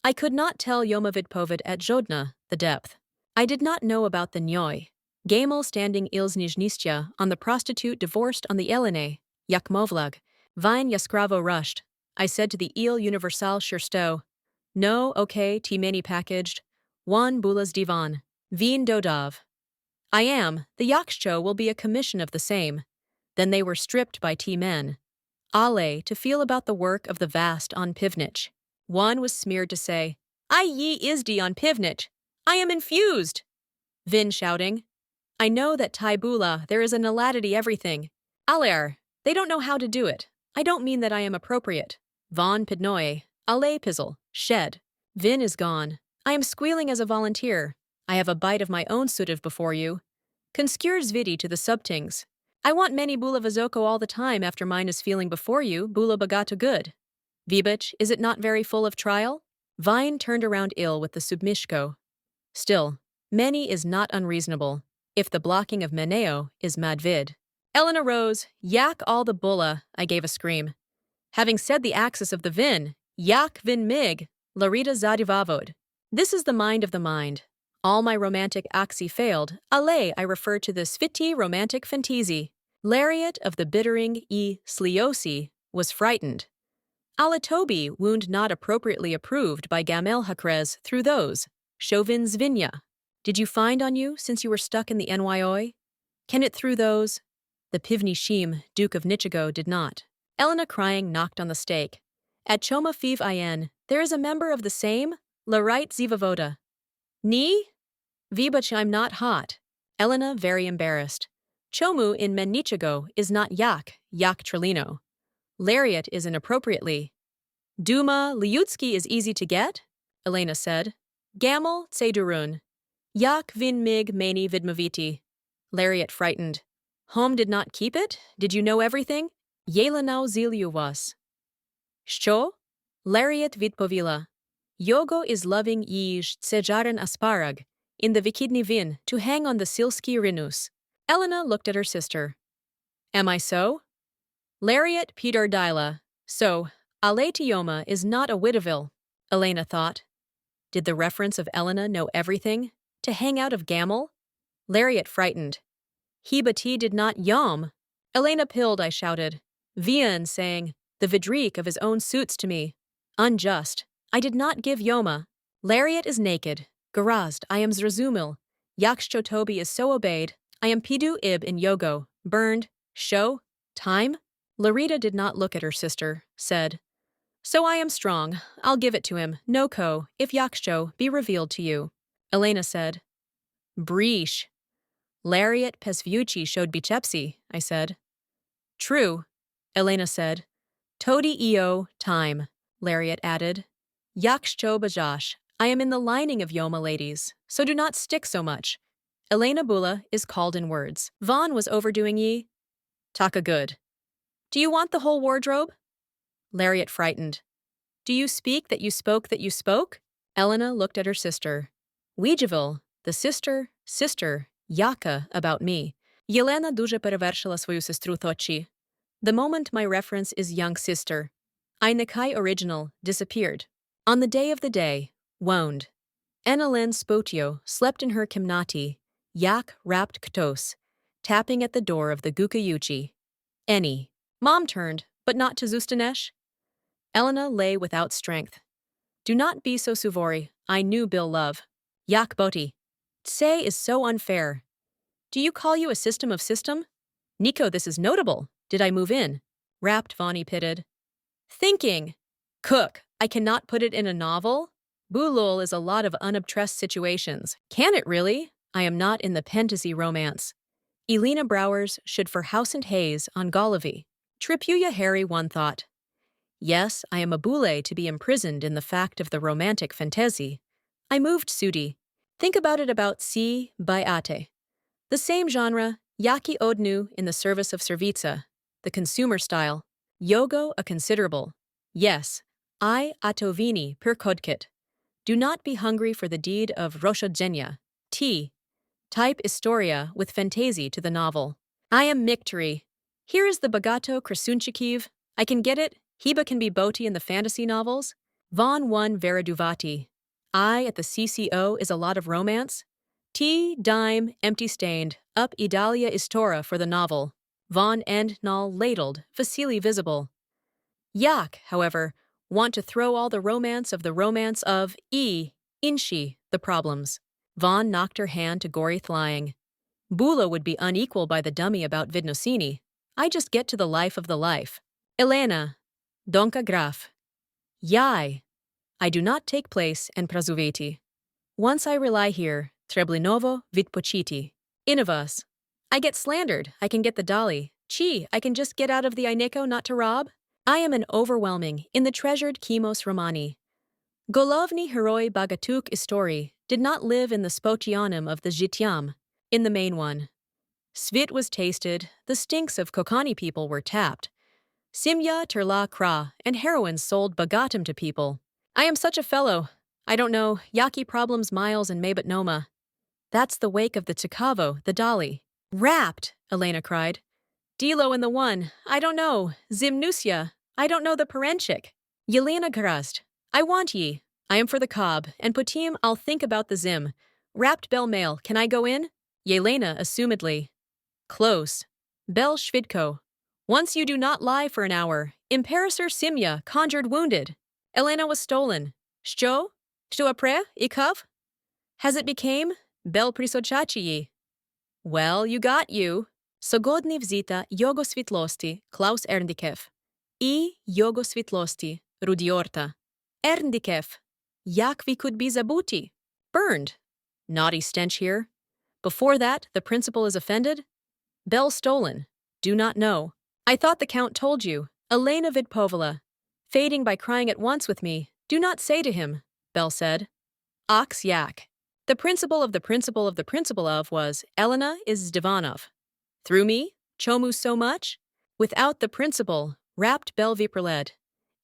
I could not tell Yomavid Povid at Jodna, the depth. I did not know about the Nyoy. Gamel standing Ilznizhnistya on the prostitute divorced on the Elene, Yakmovlag. Vine Yaskravo rushed. I said to the Il Universal Shursto. No, okay, T-Mini packaged. Juan Bulas Divan. Veen Dodov. I am. The Yaksho will be a commission of the same. Then they were stripped by T-Men. Ale, to feel about the work of the vast on Pivnich. One was smeared to say, I ye isdi on Pivnich. I am infused. Vin shouting. I know that Taibula, there is an aladity everything. Aler, they don't know how to do it. I don't mean that I am appropriate. Von Pidnoye, Ale Pizzle, shed. Vin is gone. I am squealing as a volunteer. I have a bite of my own suitive before you. Conskurs vidi to the subtings. I want many bula vazoko all the time after mine is feeling before you, bula bagato good. Vibich, is it not very full of trial? Vine turned around ill with the submishko. Still, many is not unreasonable, if the blocking of Meneo is madvid. Elena rose, yak all the bulla, I gave a scream. Having said the axis of the vin, yak vin mig, larita zadivavod. This is the mind of the mind. All my romantic axi failed, ale I refer to the sviti romantic fantisi. Lariat of the bittering e sliosi was frightened. Alatobi wound not appropriately approved by Gamel Hakrez through those. Chauvin Zvinya. Did you find on you since you were stuck in the NYOI? Can it through those? The Pivni Shim, Duke of Nichigo, did not. Elena crying knocked on the stake. At Choma Fiv In, there is a member of the same, Larite Zivavoda. Ni? Vibach I'm not hot. Elena very embarrassed. Chomu in Menichigo is not yak Trelino. Lariat is inappropriately. Duma Liutsky is easy to get? Elena said. Gamel Tsedurun. Yak vin mig mani vidmaviti. Lariat frightened. Home did not keep it? Did you know everything? Yelanau ziliu was. Що? Lariat vidpovila. Yogo is loving yij tsejaran asparag. In the Vikidni Vin, to hang on the Silski Rinus. Elena looked at her sister. Am I so? Lariat Peter Dila. So, Aletioma is not a Widaville, Elena thought. Did the reference of Elena know everything? To hang out of Gamel? Lariat frightened. He did not yom. Elena pilled, I shouted. Vian saying, the vidrik of his own suits to me. Unjust. I did not give Yoma. Lariat is naked. Garazd, I am Zrazumil. Yakshchotobi is so obeyed. I am Pidu Ib in Yogo. Burned. Show. Time? Larita did not look at her sister, said. So I am strong. I'll give it to him. No ko, if Yaksho be revealed to you. Elena said. Breesh. Lariat Pesviuchi showed bichepsi, I said. True. Elena said. Todi eo, time. Lariat added. Yaksho bajash. I am in the lining of Yoma ladies, so do not stick so much. Elena Bula is called in words. Vaughn was overdoing ye. Taka good. Do you want the whole wardrobe? Lariat frightened. Do you speak that you spoke that you spoke? Elena looked at her sister. Wijavil, the sister, Yaka, about me. Yelena дуже перевершила свою сестру Точі. The moment my reference is young sister. I Nikai original, disappeared. On the day, wound. Enelen Spotio slept in her kimnati, yak wrapped ktos, tapping at the door of the Gukayuchi. Any. Mom turned, but not to Zustanesh. Elena lay without strength. Do not be so suvori, I knew Bill love. Yak boti. Tse is so unfair. Do you call you a system of system? Nico, this is notable. Did I move in? Rapped Vani pitted. Thinking. Cook, I cannot put it in a novel? Bulul is a lot of unobtressed situations. Can it really? I am not in the fantasy romance. Elena Browers should for House and Hayes on Golavi. Tripuya Harry one thought. Yes, I am a boule to be imprisoned in the fact of the romantic fantasy. I moved Sudi. Think about it about Si by Ate. The same genre, Yaki Odnu in the service of Servitza, the consumer style. Yogo a considerable. Yes, I atovini per kodkit. Do not be hungry for the deed of Roshadzenia. T. Type Historia with Fantasi to the novel. I am Mictory. Here is the Bagato Krasunchikiv. I can get it. Heba can be Boti in the fantasy novels. Von 1 Veraduvati. I at the CCO is a lot of romance. T. Dime, empty stained, up Idalia Istora for the novel. Von End Null ladled, Vasily visible. Yak, however, want to throw all the romance of Inshi, the problems. Von knocked her hand to Gorith lying. Bula would be unequal by the dummy about Vidnosini. I just get to the life of the life. Elena, Donka Graf. Yai. I do not take place and prazuveti. Once I rely here, Treblinovo Vitpochiti. Innovas. I get slandered, I can get the dolly. Chi, I can just get out of the Ineko not to rob. I am an overwhelming, in the treasured Kimos Romani. Golovny heroi Bagatuk Istori did not live in the spotionum of the Zhityam, in the main one. Svit was tasted, the stinks of Kokani people were tapped. Simya Terla Kra and heroines sold Bagatum to people. I am such a fellow. I don't know, Yaki problems Miles and Maybut Noma. That's the wake of the Tikavo, the dolly. Wrapped, Elena cried. Dilo in the one, I don't know, Zimnusia, I don't know the Parenchik. Yelena Garast, I want ye. I am for the cob, and Putim I'll think about the Zim. Wrapped bell mail, can I go in? Yelena assumedly. Close. Bell Shvidko. Once you do not lie for an hour. Imperator Simya conjured wounded. Elena was stolen. Što? Što apre? Ikov? Has it became? Bel prisochachiyi. Well, you got you. Sogodny vzita Yogo Svitlosti, Klaus Erdikev. I Yogo Svitlosti, Rudiorta. Erdikev. Jak vi could be zabuti. Burned. Naughty stench here. Before that, the principal is offended. Bell stolen. Do not know. I thought the count told you. Elena Vidpovala. Fading by crying at once with me. Do not say to him, Bell said. Ox yak. The principal of the principal of the principal of was Elena is Divanov. Through me? Chomu so much? Without the principal, wrapped Bell Viperled.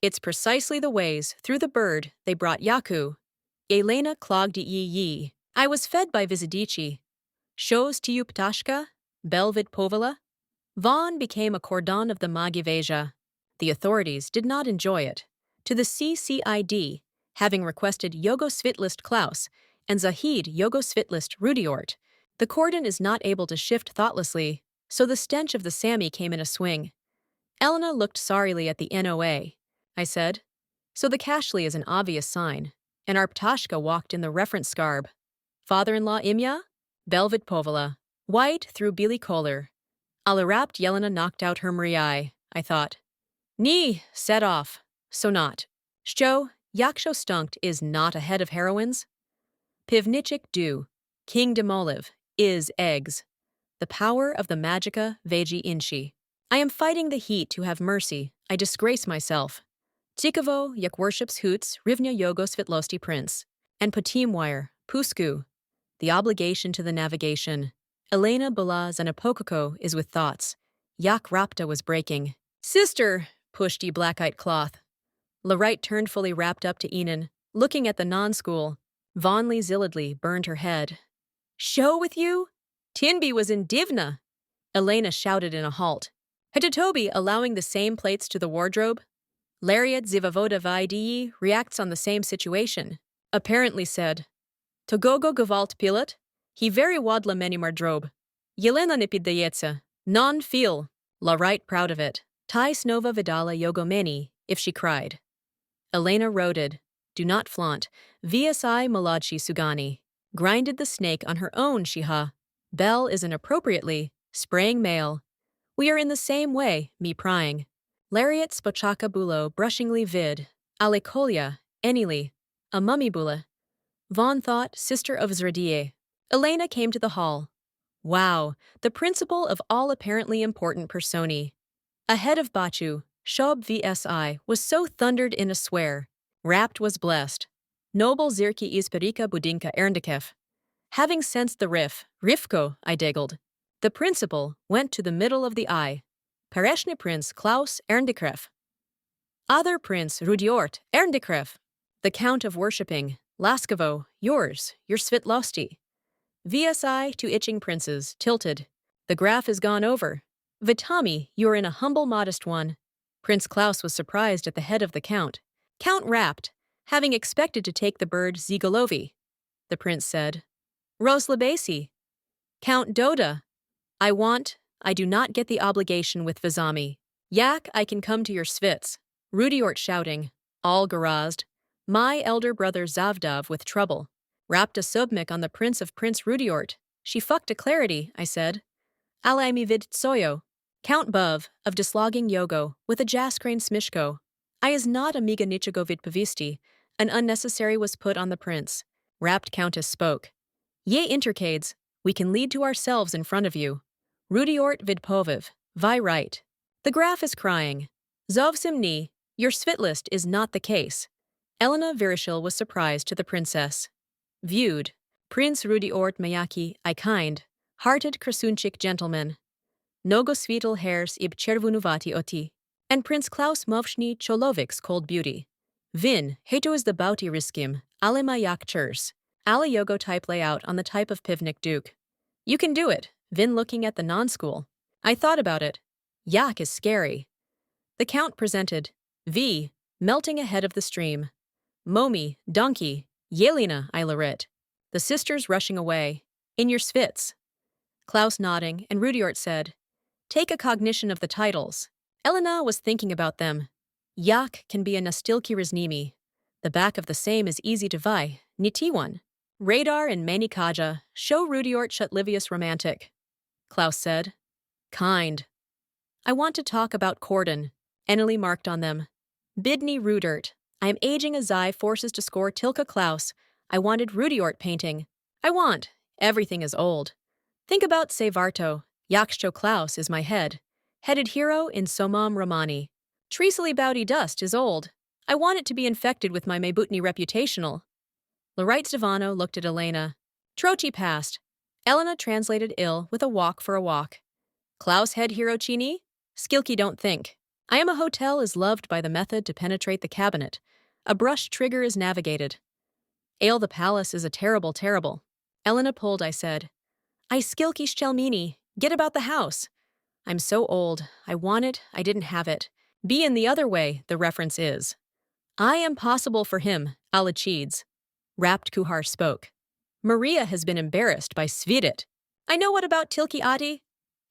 It's precisely the ways, through the bird, they brought Yaku. Elena clogged ye. I was fed by Vizidici. Shows to you Ptashka, Bell Vidpovala. Von became a cordon of the Magiveja. The authorities did not enjoy it. To the CCID, having requested Yogo Svitlist Klaus and Zahid Yogo Svitlist Rudiort, the cordon is not able to shift thoughtlessly, so the stench of the Sami came in a swing. Elena looked sorrily at the NOA. I said, so the Cashly is an obvious sign, and our Ptashka walked in the reference scarb. Father-in-law Imya? Belvid Povala. White through Billy Kohler. Alarapt Yelena knocked out her Mariai, I thought. Ni, set off. So not. Što, Yaksho Stunkt is not a head of heroines. Pivnichik do. King Demoliv, is eggs. The power of the Magica Veji Inchi. I am fighting the heat to have mercy. I disgrace myself. Tikovo, Yak worships Hoots, Rivnya Yogo Svitlosti Prince. And Potimwire, Pusku. The obligation to the navigation. Elena Bala Zanapokoko is with thoughts. Yak Rapta was breaking. Sister, pushed ye black-eyed cloth. Larite turned fully wrapped up to Enon, looking at the non-school. Vonley zilladly burned her head. Show with you? Tinby was in Divna. Elena shouted in a halt. Hitatobi allowing the same plates to the wardrobe. Lariat Zivavoda Vaidii reacts on the same situation. Apparently said, Togogo Gavalt Pilat, he very wadla many mardrobe. Yelena nipidayetsa, non-feel. Larite proud of it. Tai snova vidala yogomeni, if she cried. Elena roded, do not flaunt, VSI Maladshi Sugani. Grinded the snake on her own, Shiha. Bell is inappropriately, spraying male. We are in the same way, me prying. Lariat Spochaka Bulo brushingly vid. Alekolia, Enili. A mummy bula. Von thought, sister of Zradie. Elena came to the hall. Wow, the principal of all apparently important personi. Ahead of Bachu, Shob VSI was so thundered in a swear. Rapt was blessed. Noble Zirki Isperika Budinka Erndikev. Having sensed the Rifko, I diggled. The principal went to the middle of the eye. Pereshne Prince Klaus Erndekref. Other Prince Rudiort Erndekref. The Count of Worshipping, Laskovo, yours, your Svitlosti. VSI to itching princes, tilted. The graph is gone over. Vitami, you're in a humble, modest one. Prince Klaus was surprised at the head of the Count. Count rapped, having expected to take the bird Zigolovi. The prince said, Roslabesi. Count Doda. I do not get the obligation with Vizami. Yak, I can come to your Svits. Rudiort shouting, all garazed. My elder brother Zavdav with trouble. Rapped a submik on the prince of Prince Rudiort. She fucked a clarity, I said. Alaimi vid tsoyo. Count Buv, of dislogging Yogo, with a jaskrain smishko. I is not amiga nichigo vid pavisti. An unnecessary was put on the prince. Rapt countess spoke. Ye intercades, we can lead to ourselves in front of you. Rudiort vid poviv, vi right. The graph is crying. Zovsimni, your Svitlist is not the case. Elena Virishil was surprised to the princess. Viewed. Prince Rudiort Mayaki, I kind, hearted Krasunchik gentleman. Nogosvital hairs ib chervunuvati oti. And Prince Klaus Movshny Cholovik's cold beauty. Vin, heto is the bauti riskim, alemayak churs. Ala yogo type layout on the type of pivnik duke. You can do it, Vin looking at the non-school. I thought about it. Yak is scary. The Count presented. V, melting ahead of the stream. Momi, donkey, Yelena, I larit. The sisters rushing away. In your svits. Klaus nodding, and Rudiort said, take a cognition of the titles. Elena was thinking about them. Yak can be a nastilki riznimi. The back of the same is easy to vi, nitiwan. Radar and Manikaja, show Rudiort Shutlivius romantic. Klaus said, kind. I want to talk about Corden. Eneli marked on them. Bidney Rudert. I am aging as I forces to score Tilka Klaus. I wanted Rudiort painting. Everything is old. Think about Sevarto. Yaksho Klaus is my head. Headed hero in Somam Romani. Tresely Bowdy Dust is old. I want it to be infected with my Mebutni reputational. Larite Stevano looked at Elena. Trochi passed. Elena translated ill with a walk for a walk. Klaus head hero chini? Skilky don't think. I am a hotel is loved by the method to penetrate the cabinet. A brush trigger is navigated. Ale the palace is a terrible. Elena pulled, I said. I skilky shchelmini, get about the house. I'm so old, I want it, I didn't have it. Be in the other way, the reference is. I am possible for him, Alachides. Rapt Kuhar spoke. Maria has been embarrassed by Svidit. I know what about Tilki Ati?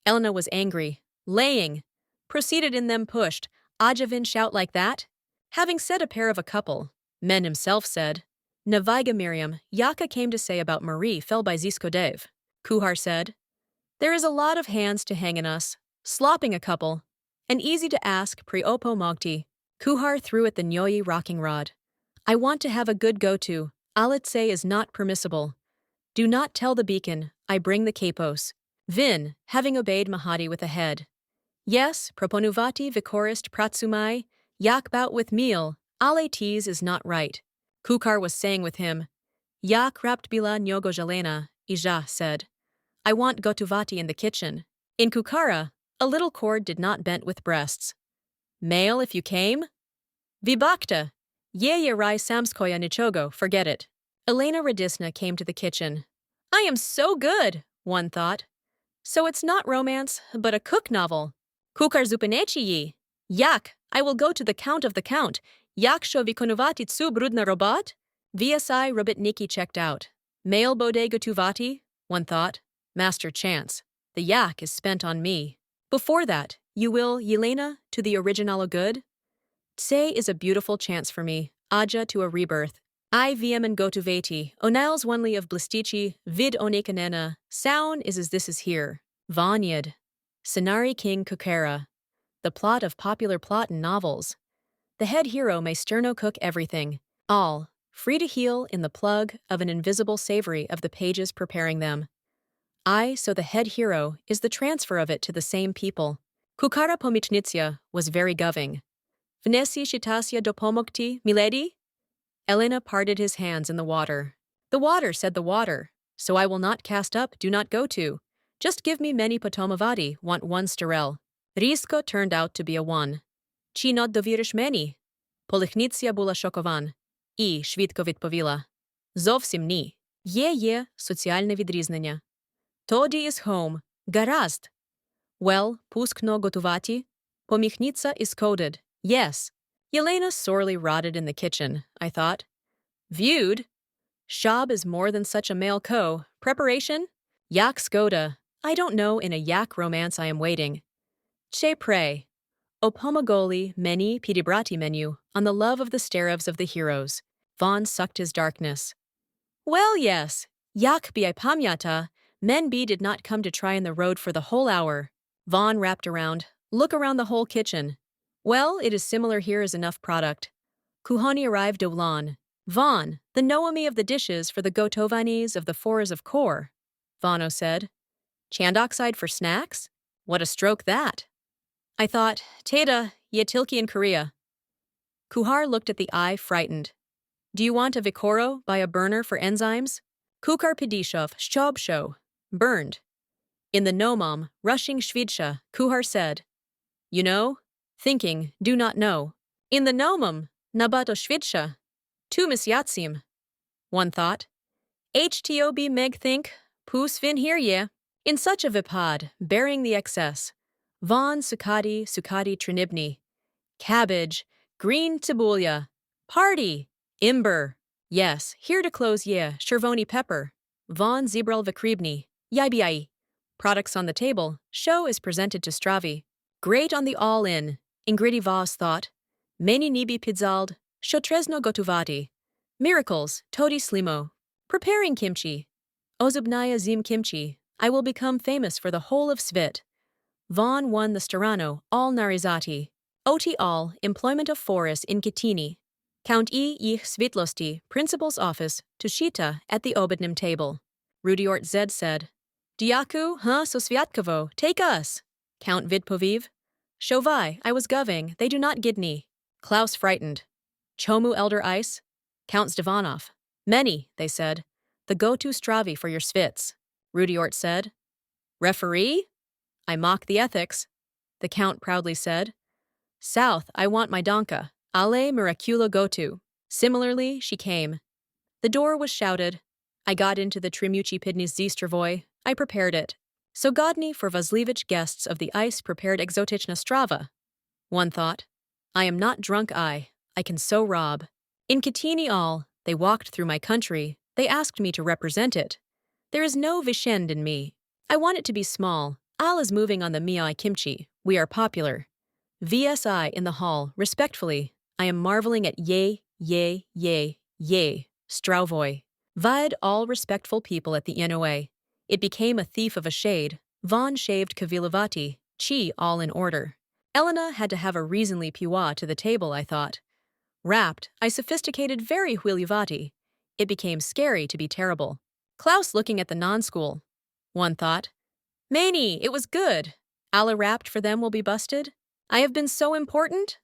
Elena was angry, laying. Proceeded in them pushed, Ajavin shout like that? Having said a pair of a couple, Men himself said, Naviga Miriam, Yaka came to say about Marie fell by Ziskodev. Kuhar said, there is a lot of hands to hang in us, slopping a couple, and easy to ask pre-opo mogti. Kuhar threw at the Nyoyi rocking rod. I want to have a good go-to, Alitse is not permissible. Do not tell the beacon, I bring the capos. Vin, having obeyed Mahadi with a head. Yes, proponuvati vicorist pratsumai, yak bout with meal, alates is not right. Kukar was saying with him. Yak rapt bila nyogo jalena, Ija said. I want gotuvati in the kitchen. In Kukara, a little cord did not bent with breasts. Male if you came? Vibakta. Ye rai samskoya nichogo, forget it. Elena Radisna came to the kitchen. I am so good, one thought. So it's not romance, but a cook novel. Kukar zupanechi yi. Yak, I will go to the Count of the Count. Yak shovikonuvati tsu brudna robot? VSI Robotniki checked out. Male bodega tuvati? One thought. Master chance. The yak is spent on me. Before that, you will, Yelena, to the originalo good? Tse is a beautiful chance for me. Aja to a rebirth. I VM and go to Veti. Onals onely of Blistici, vid onekanena. Sound is as this is here. Vanyad. Senari King Kukera. The plot of popular plot in novels. The head hero may sterno cook everything. All. Free to heal in the plug of an invisible savory of the pages preparing them. So the head hero is the transfer of it to the same people. Kukara Pomitnitsia was very goving. Vnesi Shitasya dopomokti, milady? Elena parted his hands in the water. The water said the water. So I will not cast up, do not go to. Just give me many potomavati, want one sterel. Risko turned out to be a one. Чи not довіриш мені? Полихниця була шокован. І швидко відповіла. Зовсім ні. Є соціальне відрізнення. Тоді is home. Гаразд. Well, пускно готувати. Поміхниця is coded. Yes. Yelena sorely rotted in the kitchen, I thought. Viewed? Shab is more than such a male co. Preparation? Yak skoda. I don't know in a yak romance I am waiting. Che pray. Opomagoli meni pidibrati menu on the love of the sterevs of the heroes. Vaughn sucked his darkness. Well, yes. Yak bi pamyata. Men B did not come to try in the road for the whole hour. Vaughn wrapped around. Look around the whole kitchen. Well, it is similar here as enough product. Kuhani arrived Dolan. Vaughn, the Noami of the dishes for the Gotovanis of the Fours of Kor. Vano said. Chandoxide for snacks? What a stroke that. I thought, Teda, Yetilki in Korea. Kuhar looked at the eye, frightened. Do you want a Vikoro by a burner for enzymes? Kukar Pidishov, Shob show. Burned. In the Nomam, rushing Shvidsha, Kuhar said. You know? Thinking, do not know. In the Nomam, Nabato Shvidsha. Tu misyatsim. One thought. Htob meg think, pus vin here ye. In such a vipad, bearing the excess. Von Sukati Trinibni. Cabbage, green tibulia. Party, imber. Yes, here to close ye, Shervoni pepper. Von Zibrel Vikribni. Yibiai. Products on the table, show is presented to Stravi. Great on the all-in. Ingridi Vaz thought. Meni nibi pidzald. Shotrezno gotuvati. Miracles, Todi slimo. Preparing kimchi. Ozubnaya zim kimchi. I will become famous for the whole of Svit. Vaughn won the Stirano, all narizati. Oti all, employment of Foris in Kitini. Count ich Svitlosti, principal's office, Tushita, at the Obednim table. Rudiort Zed said. Diaku, so sviatkovo, take us. Count Vidpoviv. Shovai, I was goving, they do not gidni. Klaus frightened. Chomu elder ice? Count Stevanov. Many, they said. The go-to Stravi for your svits. Rudiort said. Referee? I mock the ethics. The count proudly said. South, I want my donka. Ale miracula go-to. Similarly, she came. The door was shouted. I got into the Trimuchi Pidnis Zistervoy. I prepared it. So Godny for Vaslevich guests of the ice prepared exotichna strava. One thought. I am not drunk I can so rob. In Kitini all, they walked through my country. They asked me to represent it. There is no Vishend in me. I want it to be small. Al is moving on the Miai kimchi. We are popular. VSI in the hall, respectfully. I am marveling at yay, Strauvoy. Vied all respectful people at the NOA. It became a thief of a shade. Von shaved Kavilavati, Chi all in order. Elena had to have a reasonly piwa to the table, I thought. Wrapped, I sophisticated very huilivati. It became scary to be terrible. Klaus looking at the non-school. One thought. Mani, it was good. Alla wrapped for them will be busted. I have been so important.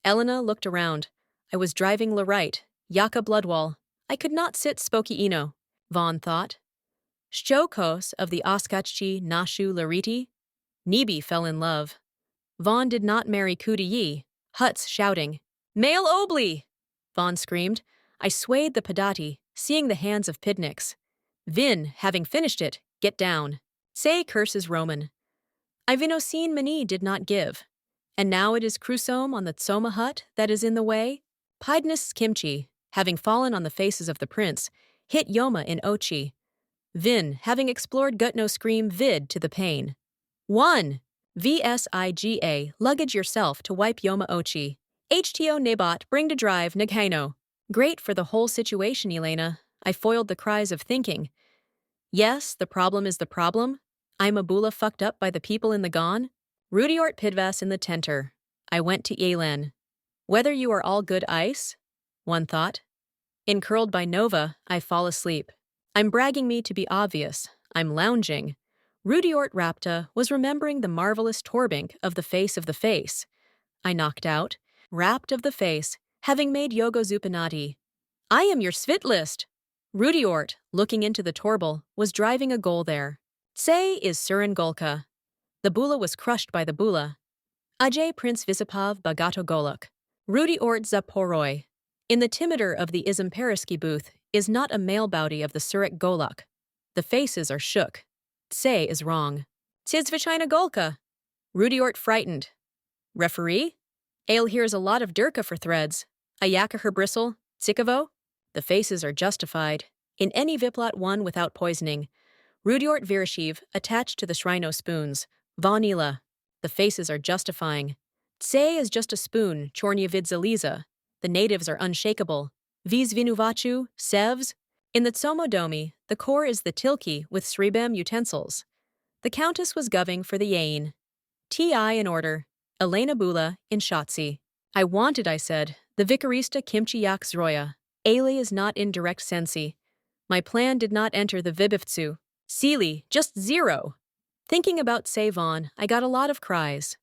Elena looked around. I was driving la right. Yaka Bloodwall. I could not sit Spoki Ino. Vaughn thought. Shchokos of the Oskachchi Nashu Lariti. Nibi fell in love. Vaughn did not marry Kudiyi. Huts shouting. Male Obli! Vaughn screamed. I swayed the Padati, seeing the hands of Pidniks. Vin, having finished it, get down. Say curses Roman. Ivinosin Mani did not give. And now it is Krusome on the Tsoma hut that is in the way? Pydnus kimchi, having fallen on the faces of the prince, hit Yoma in Ochi. Vin, having explored Gutno scream vid to the pain. 1. VSIGA, luggage yourself to wipe Yoma Ochi. HTO Nabat, bring to drive Naghaino. Great for the whole situation, Elena. I foiled the cries of thinking. Yes, the problem is the problem. I'm a bula fucked up by the people in the gone. Rudiort Pidvas in the tenter. I went to Yelen. Whether you are all good ice? One thought. Encurled by Nova, I fall asleep. I'm bragging me to be obvious. I'm lounging. Rudiort Rapta was remembering the marvelous Torbink of the face of the face. I knocked out, wrapped of the face, having made Yogo Zupinati. I am your Svit list. Rudiort, looking into the torbal, was driving a goal there. Tse is Surin Golka. The bula was crushed by the bula. Ajay Prince Visipov Bagato Goluk. Rudiort Zaporoi. In the timider of the Izamperiski booth is not a male bowdy of the Surik Goluk. The faces are shook. Tse is wrong. Tzvachina Golka. Rudiort frightened. Referee? Ale here's a lot of Durka for threads. Ayaka her bristle. Tsikavo? The faces are justified. In any Viplot one without poisoning. Rudiort Virashiv attached to the Shrino spoons. Vanilla. The faces are justifying. Tse is just a spoon, Chornya Vidzaliza. The natives are unshakable. Viz Vinuvachu, Sevs. In the Tsomodomi, the core is the Tilki with Sribem utensils. The Countess was goving for the Yain. T.I. in order. Elena Bula in Shotzi. I wanted, I said, the Vicarista Kimchi Yak Zroya. Ale is not in direct sensi. My plan did not enter the Vibivtsu. Seely, just 0. Thinking about Savon, I got a lot of cries.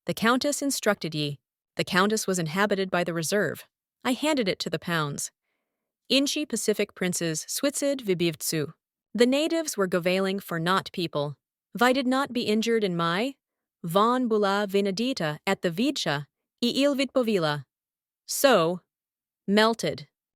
The Countess instructed ye. The Countess was inhabited by the reserve. I handed it to the pounds. Inchi Pacific Princes Switzid Vibivtsu. The natives were gavaling for not people. Vi did not be injured in my Von Bula Vinadita at the Vidsha, I Il Vitpovila. So, melted.